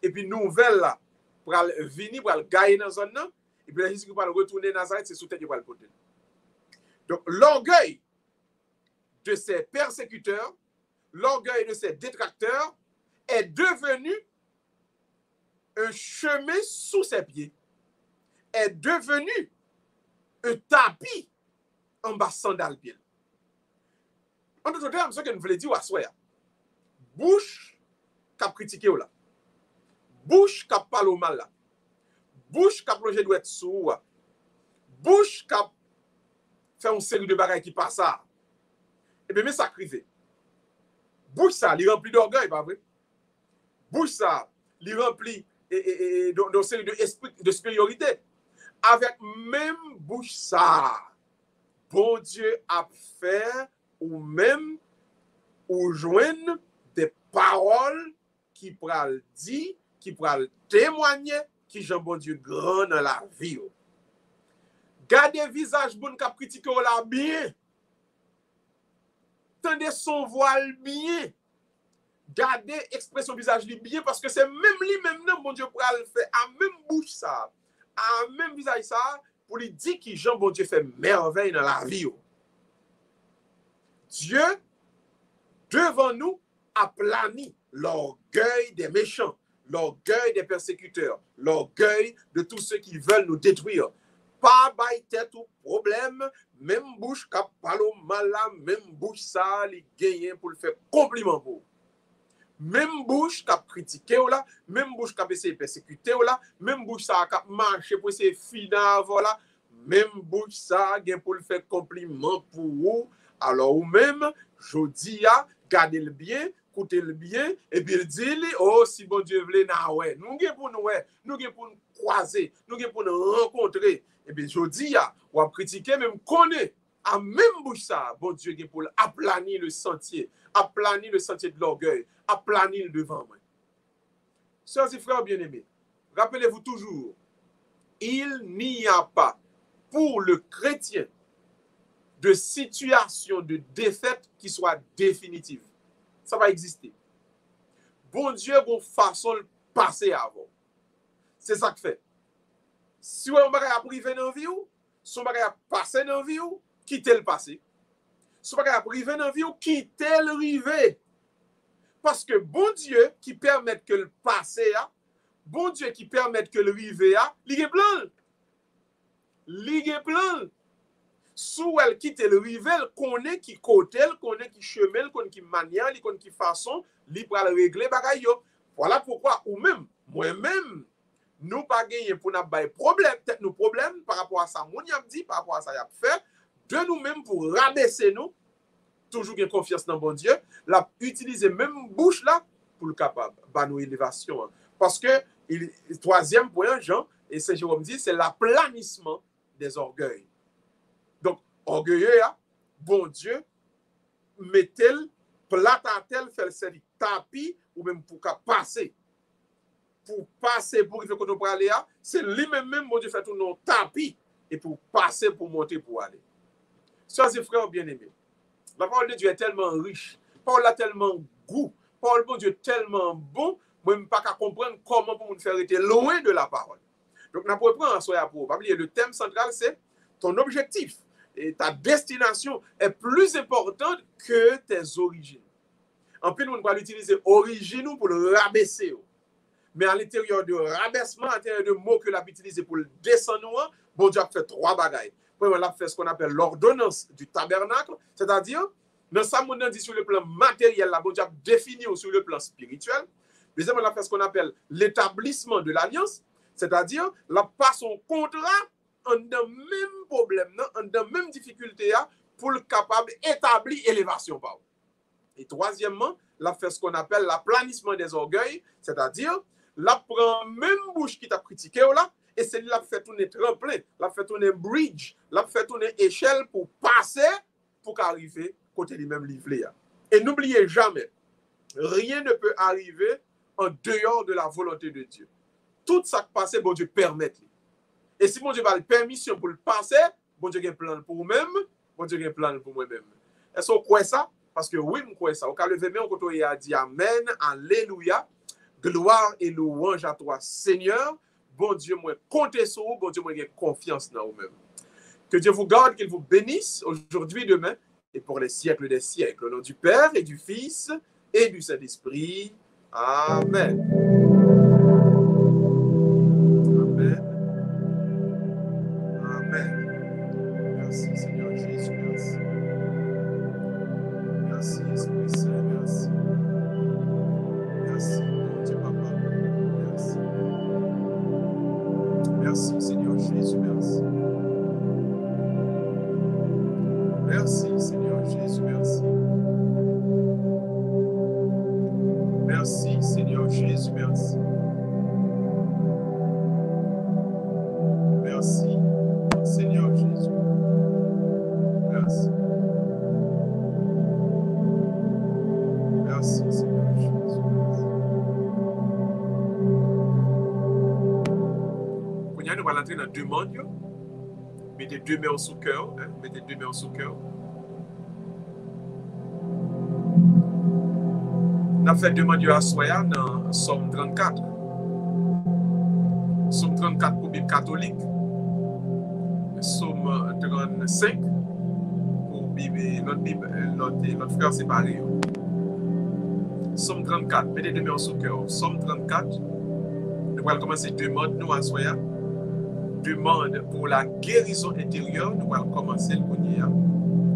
Et puis, nouvelle là, pour venir, pour gagner dans la zone là. Et puis, Jésus-Christ va retourner à Nazareth, c'est sous tête qu'il va le porter. Donc, l'orgueil de ses persécuteurs, l'orgueil de ses détracteurs est devenu un chemin sous ses pieds, est devenu un tapis en bas sandal pied. En d'autres termes, ce que nous voulons dire à soi, bouche qui a critiqué là, bouche qui a parlé au mal là, bouche qui a plongé doit être sous, bouche qui a fait une série de bagailles qui passent ça. Et bien, mais ça crive. Bouche ça, il remplit d'orgueil, pas vrai? Bouche ça, il remplit d'une série de supériorité. Avec même bouche ça, bon Dieu a fait ou même ou joindre des paroles qui pral dire, qui pral témoigner, qui Jean bon Dieu grand dans la vie. Gardez visage bon qui critique là bien. Tendez son voile bien. Gardez expression visage li bien parce que c'est même lui même non bon Dieu pour le faire à même bouche ça, à même visage ça pour lui dire que Jean bon Dieu fait merveille dans la vie. Dieu devant nous a plani l'orgueil des méchants, l'orgueil des persécuteurs, l'orgueil de tous ceux qui veulent nous détruire. Pas bail tête ou problème, même bouche qui parle mal, même bouche ça, les gagne pour le faire compliment pour. Même bouche qui a critiqué ou là, même bouche qui a essayé de persécuter ou là, même bouche ça qui a marché pour essayer de finir, voilà, même bouche ça, gagne pour le faire compliment pour vous. Alors, ou même, je dis, gardez le bien, écoutez le bien, et puis il dit, oh, si bon Dieu veut, ouais, nous avons pour nous, nous avons pour nous croiser, nous avons pour nous rencontrer. Et puis je dis, ou à critiquer, même connaît, à même bouche ça, bon Dieu pour aplanir le sentier de l'orgueil, aplanir le devant moi. Sœurs et frères bien-aimés, rappelez-vous toujours, il n'y a pas pour le chrétien de situation de défaite qui soit définitive. Ça va exister. Bon Dieu, bon façon de passer avant. C'est ça que fait. Si on va priver dans la vie, si on va passer dans la vie, quittez le passé. Si on va priver dans la vie, quittez le rivé. Parce que bon Dieu qui permet que le passé, bon Dieu qui permet que le rivé, il est plein. Il est plein. Sous elle quitte le rivel, connaît qui côté, connaît qui chemin, connaît qui manière, connaît qui façon, li pour le régler bagay yo. Voilà pourquoi ou même moi-même nous pas gagner pour n'a pas problème, peut-être nos problèmes par rapport à ça, mon y a dit par rapport à ça y a fait de nous-mêmes pour rabaisser nous, toujours une confiance dans bon Dieu, la utiliser même bouche là pour le capable ba nous élévation parce que troisième point Jean et Saint Jérôme dit c'est l'aplanissement des orgueils. Donc, orgueilleux, bon Dieu, met-elle, plata-t-elle, fait le tapis, ou même pour passer. Pour passer, pour qu'il faut qu'on aller, c'est lui-même, bon Dieu, fait tout non tapis, et pour passer, pour monter, pour aller. Sœurs et frères bien-aimés, la parole de Dieu est tellement riche, la parole a tellement goût, la parole de Dieu est tellement bon, moi, je ne peux pas comprendre comment pour nous faire être loin de la parole. Donc, on peut prendre en soi pour le thème central, c'est ton objectif. Et ta destination est plus importante que tes origines. En plus, on va l'utiliser origine pour le rabaisser. Mais à l'intérieur de rabaissement, à l'intérieur de mots que l'on a utilisé pour le descendre, bon Dieu a fait trois bagailles. Premièrement, on a fait ce qu'on appelle l'ordonnance du tabernacle, c'est-à-dire, dans ça, on a dit sur le plan matériel, là, bon Dieu a défini sur le plan spirituel. Deuxièmement, on a fait ce qu'on appelle l'établissement de l'alliance, c'est-à-dire, la passe son contrat en dans même problème, en dans même difficulté pour le capable d'établir élévation. Et troisièmement, la fait ce qu'on appelle l'aplanissement des orgueils, c'est-à-dire la prend même bouche qui t'a critiqué là, et c'est la fait tourner tremplin, la fait tourner bridge, la fait tourner échelle pour passer, pour qu'arriver côté lui même livré. Et n'oubliez jamais, rien ne peut arriver en dehors de la volonté de Dieu. Tout ça qui passe, bon Dieu permet. Et si mon Dieu a la permission pour le passer, bon Dieu a un plan pour vous-même, bon Dieu a un plan pour moi-même. Est-ce qu'on croit ça? Parce que oui, je crois ça. Au cas levé, on peut dire Amen, Alléluia, gloire et louange à toi, Seigneur. Bon Dieu, moi, comptez sur vous, bon Dieu, moi, j'ai confiance dans vous-même. Que Dieu vous garde, qu'il vous bénisse aujourd'hui, demain, et pour les siècles des siècles. Au nom du Père et du Fils et du Saint-Esprit. Amen. Merci, Seigneur Jésus, merci. Merci, Esprit Saint, merci. Merci, mon Dieu, Papa. Merci. Merci, Seigneur Jésus, merci. Merci, Seigneur Jésus, merci. Merci, Seigneur Jésus, merci. Merci, Seigneur Jésus. Merci. Merci, Seigneur Jésus. Quand nous allons entrer dans deux mondes, mettez deux mains sous cœur. Mettez deux mains sous cœur. Nous a fait demande à Soya dans Somme 34. Somme 34 pour Bible catholique. Somme 35 pour l'autre frère séparé. Somme 34, mettez deux mains sur le cœur. Somme 34, nous allons commencer demande nous à Soya. Demande pour la guérison intérieure, nous allons commencer le premier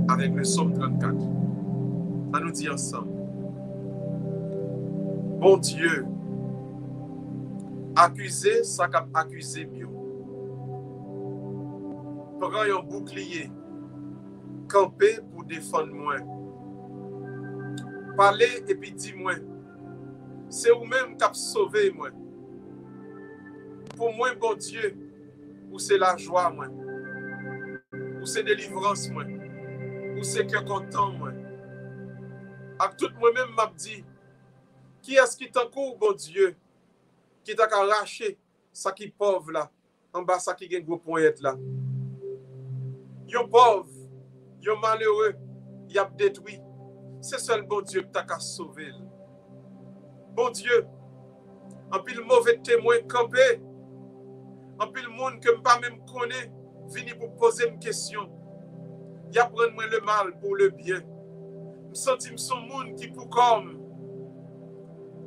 avec le Somme 34. On nous dit ensemble. Bon Dieu, accuser ça qu'a accusé mieux. Prends un bouclier, camper pour défendre moi. Parler et puis dis-moi, c'est vous-même qui avez sauvé moi. Pour moi, bon Dieu, ou c'est la joie moi, ou c'est délivrance moi, ou c'est que content moi. Avec tout moi-même m'a dit, qui est-ce qui t'encourt, bon Dieu, qui t'a arraché ça qui pauvre là, en bas ça qui gagne gros poignette là. Yon pauvre, yon malheureux, y a détruit. C'est seul bon Dieu qui t'a sauvé. Bon Dieu, en pile mauvais témoin campé, en pile monde que pas même connaît, vini pour poser une question. Y a prendre moi le mal pour le bien. Me senti me son monde qui pour comme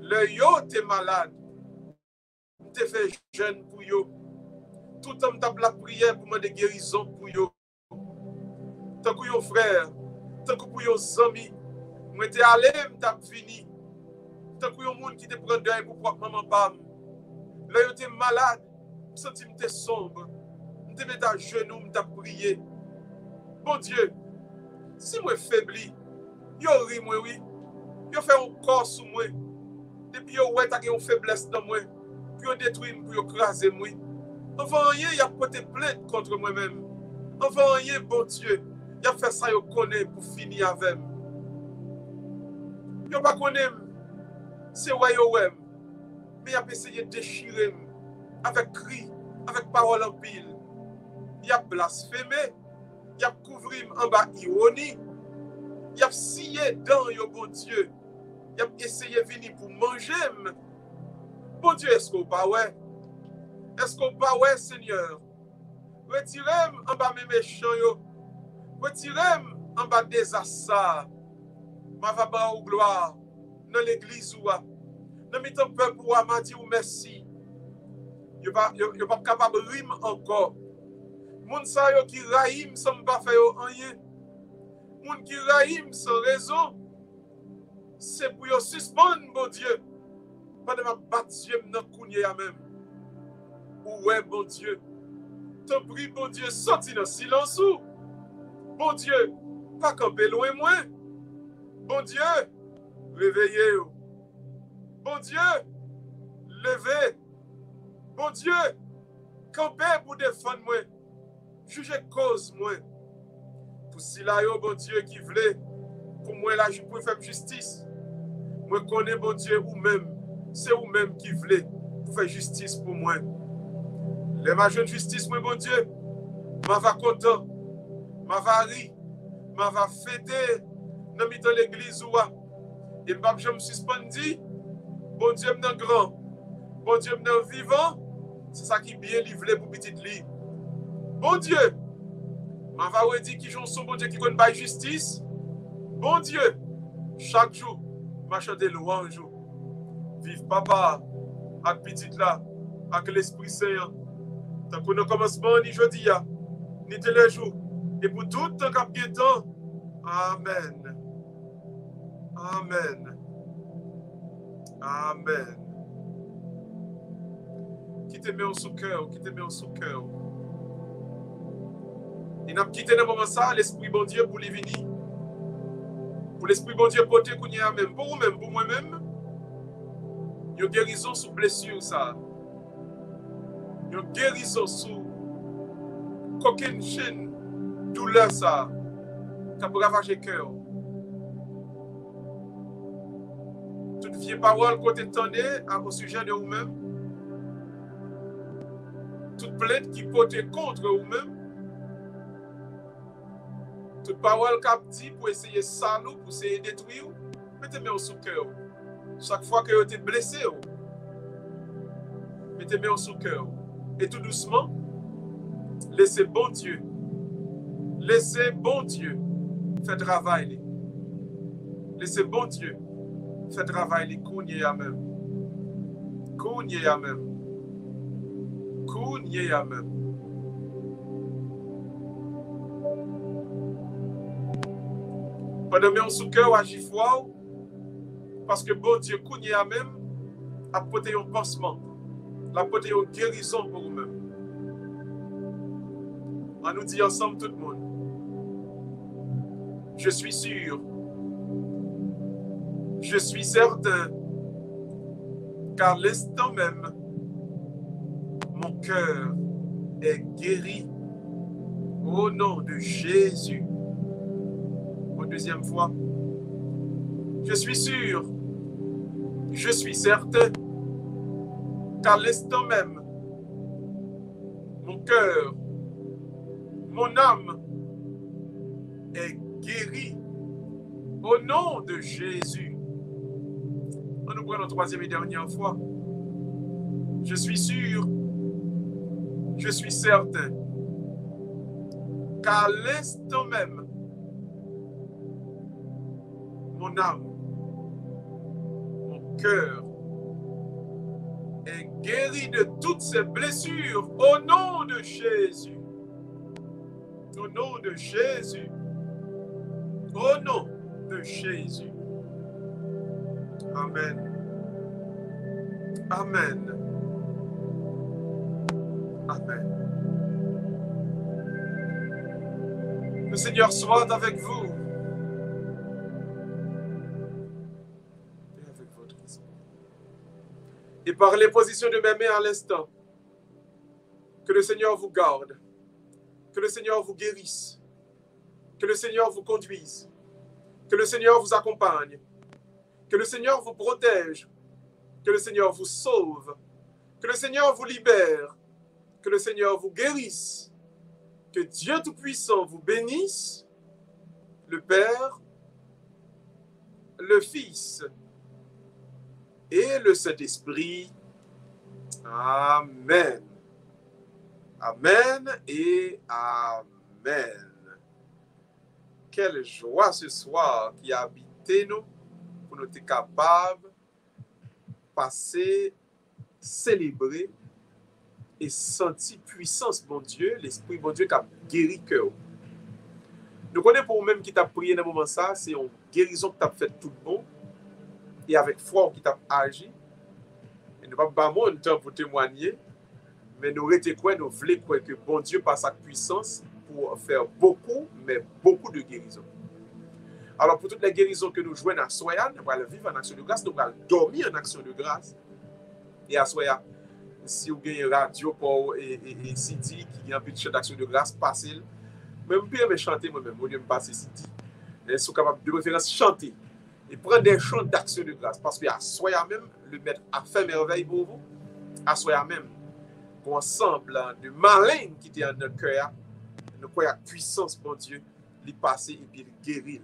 le yo t'es malade. T'es fait jeune pour yo. Tout le temps t'as la prière pour moi de guérison pour yo. Tant que yo frère, tant que pour yo amis, moi t'es allé, m't'a fini. Tant que yo monde qui te prend deuil pour propre maman pam. Là yo t'es malade, me senti m'te sombre. M'te mettre à genoux, m't'a prié. Bon Dieu, si moi faibli, yo ri moi oui. Yo fait un corps sous moi. Depuis yo ouais t'as une faiblesse dans moi. Puis yo détruit pour yo craser moi. Enfin rien y a porté plainte contre moi-même. Enfin rien bon Dieu. Y a fait ça yo connaît pour finir avec. Yo pas connaît. C'est ouais yo ouais. Mais y a essayé de déchirer avec cri, avec parole en pile. Y a blasphémé. Y a couvrir en bas ironie. Y a scié dans yo bon Dieu. Y a essayé de venir pour manger. Bon Dieu, est-ce qu'on pas ouais? Est-ce qu'on pas ouais, Seigneur? Retirez-moi en bas mes méchants yo. Retirez-moi en bas des assas. Ma va ba ou gloire dans l'église ou dans mi ton peuple ou m'a dit ou merci. Yo pas capable rime encore. Moun sa yo qui raïm sans pas faire rien. Moun qui raïm sans raison. C'est pour yo suspendre bon Dieu. Pendant ma battre dans kounye ya même. Ou ouais bon Dieu. Te prie bon Dieu sorti dans silence ou. Bon Dieu, pas camper loin moins. Bon Dieu, réveillez-vous. Bon Dieu, levez. Bon Dieu, campez pour défendre moi. Jugez cause moi. Pour si là, bon Dieu qui voulait, pour moi là, je peux faire justice. Moi connais bon Dieu ou même. C'est vous-même qui voulez faire justice pour moi. Les ma jeune justice, moi, bon Dieu, m'a va content, m'a va ri, m'a va fêter dans l'église ou et je me suspendi. Bon Dieu, m'en grand, bon Dieu, m'en vivant, c'est ça qui bien livré pour petite lit. Bon Dieu, m'a va redire qui joue son bon Dieu qui connaît pas justice. Bon Dieu, chaque jour, m'a chanté louange. Vive papa, avec petite là, avec l'Esprit Saint. Tant qu'on a commencement, ni jeudi, ni tous les jours. Et pour tout temps qu'à temps. Amen. Amen. Amen. Qui te met en sous cœur, qui te met en sous cœur. Il n'a quitté dans le moment ça, l'Esprit bon Dieu pour les venir. Pour l'Esprit bon Dieu porter qu'on y a même. Pour vous-même, pour moi-même. Il y a guérison sous blessure ça. Il y a guérison sous coquine chaîne douleur ça. Ça peut ravager le cœur. Toute vieille parole qu'on t'entendait au sujet de vous-même. Toute plainte qui portait contre vous-même. Toute parole qu'a dit pour essayer de salir, pour essayer de détruire. Mettez-moi sous cœur. Chaque fois que vous êtes blessé, mettez main sous cœur. Et tout doucement, laissez bon Dieu. Laissez bon Dieu faire travail. Laissez bon Dieu faire travail. Kounye ya même. Kounye ya même. Kounye ya même. Pendant que sous cœur agit foi, parce que bon Dieu, kounye ya même, a porté un pansement, a porté une guérison pour vous-même. On nous dit ensemble tout le monde, je suis sûr, je suis certain, qu'à l'instant même, mon cœur est guéri au nom de Jésus. Une deuxième fois, je suis sûr, je suis certain, qu'à l'instant même, mon cœur, mon âme est guéri au nom de Jésus. On nous prend la troisième et dernière fois. Je suis sûr, je suis certain, qu'à l'instant même, mon âme, mon cœur est guéri de toutes ces blessures au nom de Jésus. Au nom de Jésus. Au nom de Jésus. Amen. Amen. Amen. Le Seigneur soit avec vous. Et avec votre esprit. Et par les positions de mes mains à l'instant, que le Seigneur vous garde. Que le Seigneur vous guérisse. Que le Seigneur vous conduise. Que le Seigneur vous accompagne. Que le Seigneur vous protège. Que le Seigneur vous sauve. Que le Seigneur vous libère. Que le Seigneur vous guérisse. Que Dieu Tout-Puissant vous bénisse. Le Père, le Fils et le Saint-Esprit. Amen. Amen et Amen. Quelle joie ce soir qui a habité nous pour nous être capables de passer, célébrer et sentir puissance, bon Dieu, l'Esprit, bon Dieu, qui a guéri cœur. Nous connaissons pour nous-mêmes qui t'a prié dans ce moment ça, c'est une guérison qui t'a fait tout bon et avec foi qui t'a agi. Et nous ne pouvons pas avoir un temps pour témoigner, mais nous voulons croire que bon Dieu par sa puissance pour faire beaucoup, mais beaucoup de guérisons. Alors pour toutes les guérisons que nous jouons à Soya, nous allons vivre en action de grâce, nous allons dormir en action de grâce. Et à Soya, si vous avez une radio pour et CD qui a un petit chant d'action de grâce, passez-le. Même si vous chanter moi-même, au lieu de passer CD. Vous êtes capable de préférence chanter et prendre des chants d'action de grâce. Parce qu'à Soya même, le maître a fait merveille pour vous. À Soya même, pour ensemble de malins qui étaient dans notre cœur, nous croyons à la puissance, bon Dieu, les passer et puis les guérir.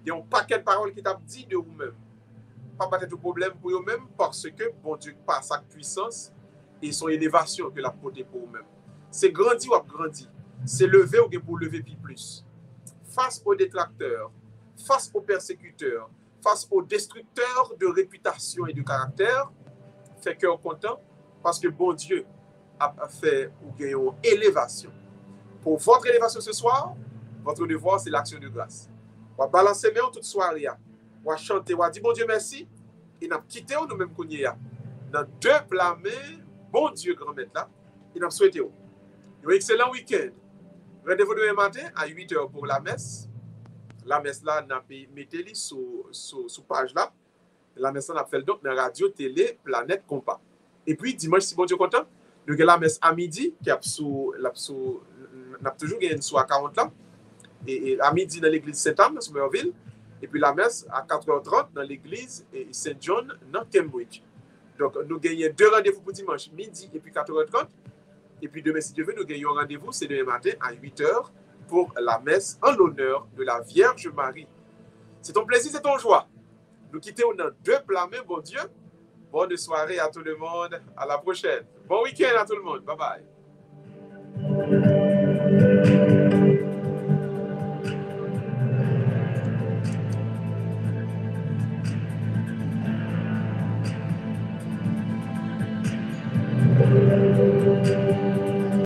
Il y a un paquet de paroles qui t'a dit de vous-même. Pas peut-être de problème pour vous-même parce que, bon Dieu, par sa puissance et son élévation que la portée pour vous-même. C'est grandi ou grandi. C'est lever ou pour lever plus. Face aux détracteurs, face aux persécuteurs, face aux destructeurs de réputation et de caractère, fait cœur content parce que bon Dieu a fait ou gagné une élévation. Pour votre élévation ce soir, votre devoir c'est l'action de grâce. On va balancer main toute soirée, on va chanter, on va dire bon Dieu merci, et on va quitter nous-mêmes qu'on y a. Dans deux blâmés, bon Dieu grand maître là, et on va souhaiter un excellent week-end. Rendez-vous demain matin à 8h pour la messe. La messe là, on a mettez-le sur page là. La messe là, on a fait donc dans la radio, télé, planète, compas. Et puis dimanche, si bon Dieu content, nous avons la messe à midi, qui a toujours gagné une soirée à 40 là. Et à midi dans l'église Saint-Anne, dans Somerville. Et puis la messe à 4h30 dans l'église Saint John, dans Cambridge. Donc nous gagnons deux rendez-vous pour dimanche, midi et puis 4h30. Et puis demain, si Dieu veut, nous gagnons un rendez-vous, c'est demain matin à 8h pour la messe en l'honneur de la Vierge Marie. C'est ton plaisir, c'est ton joie Nous quittons dans deux blâmés, bon Dieu. Bonne soirée à tout le monde. À la prochaine. Bon week-end à tout le monde. Bye bye.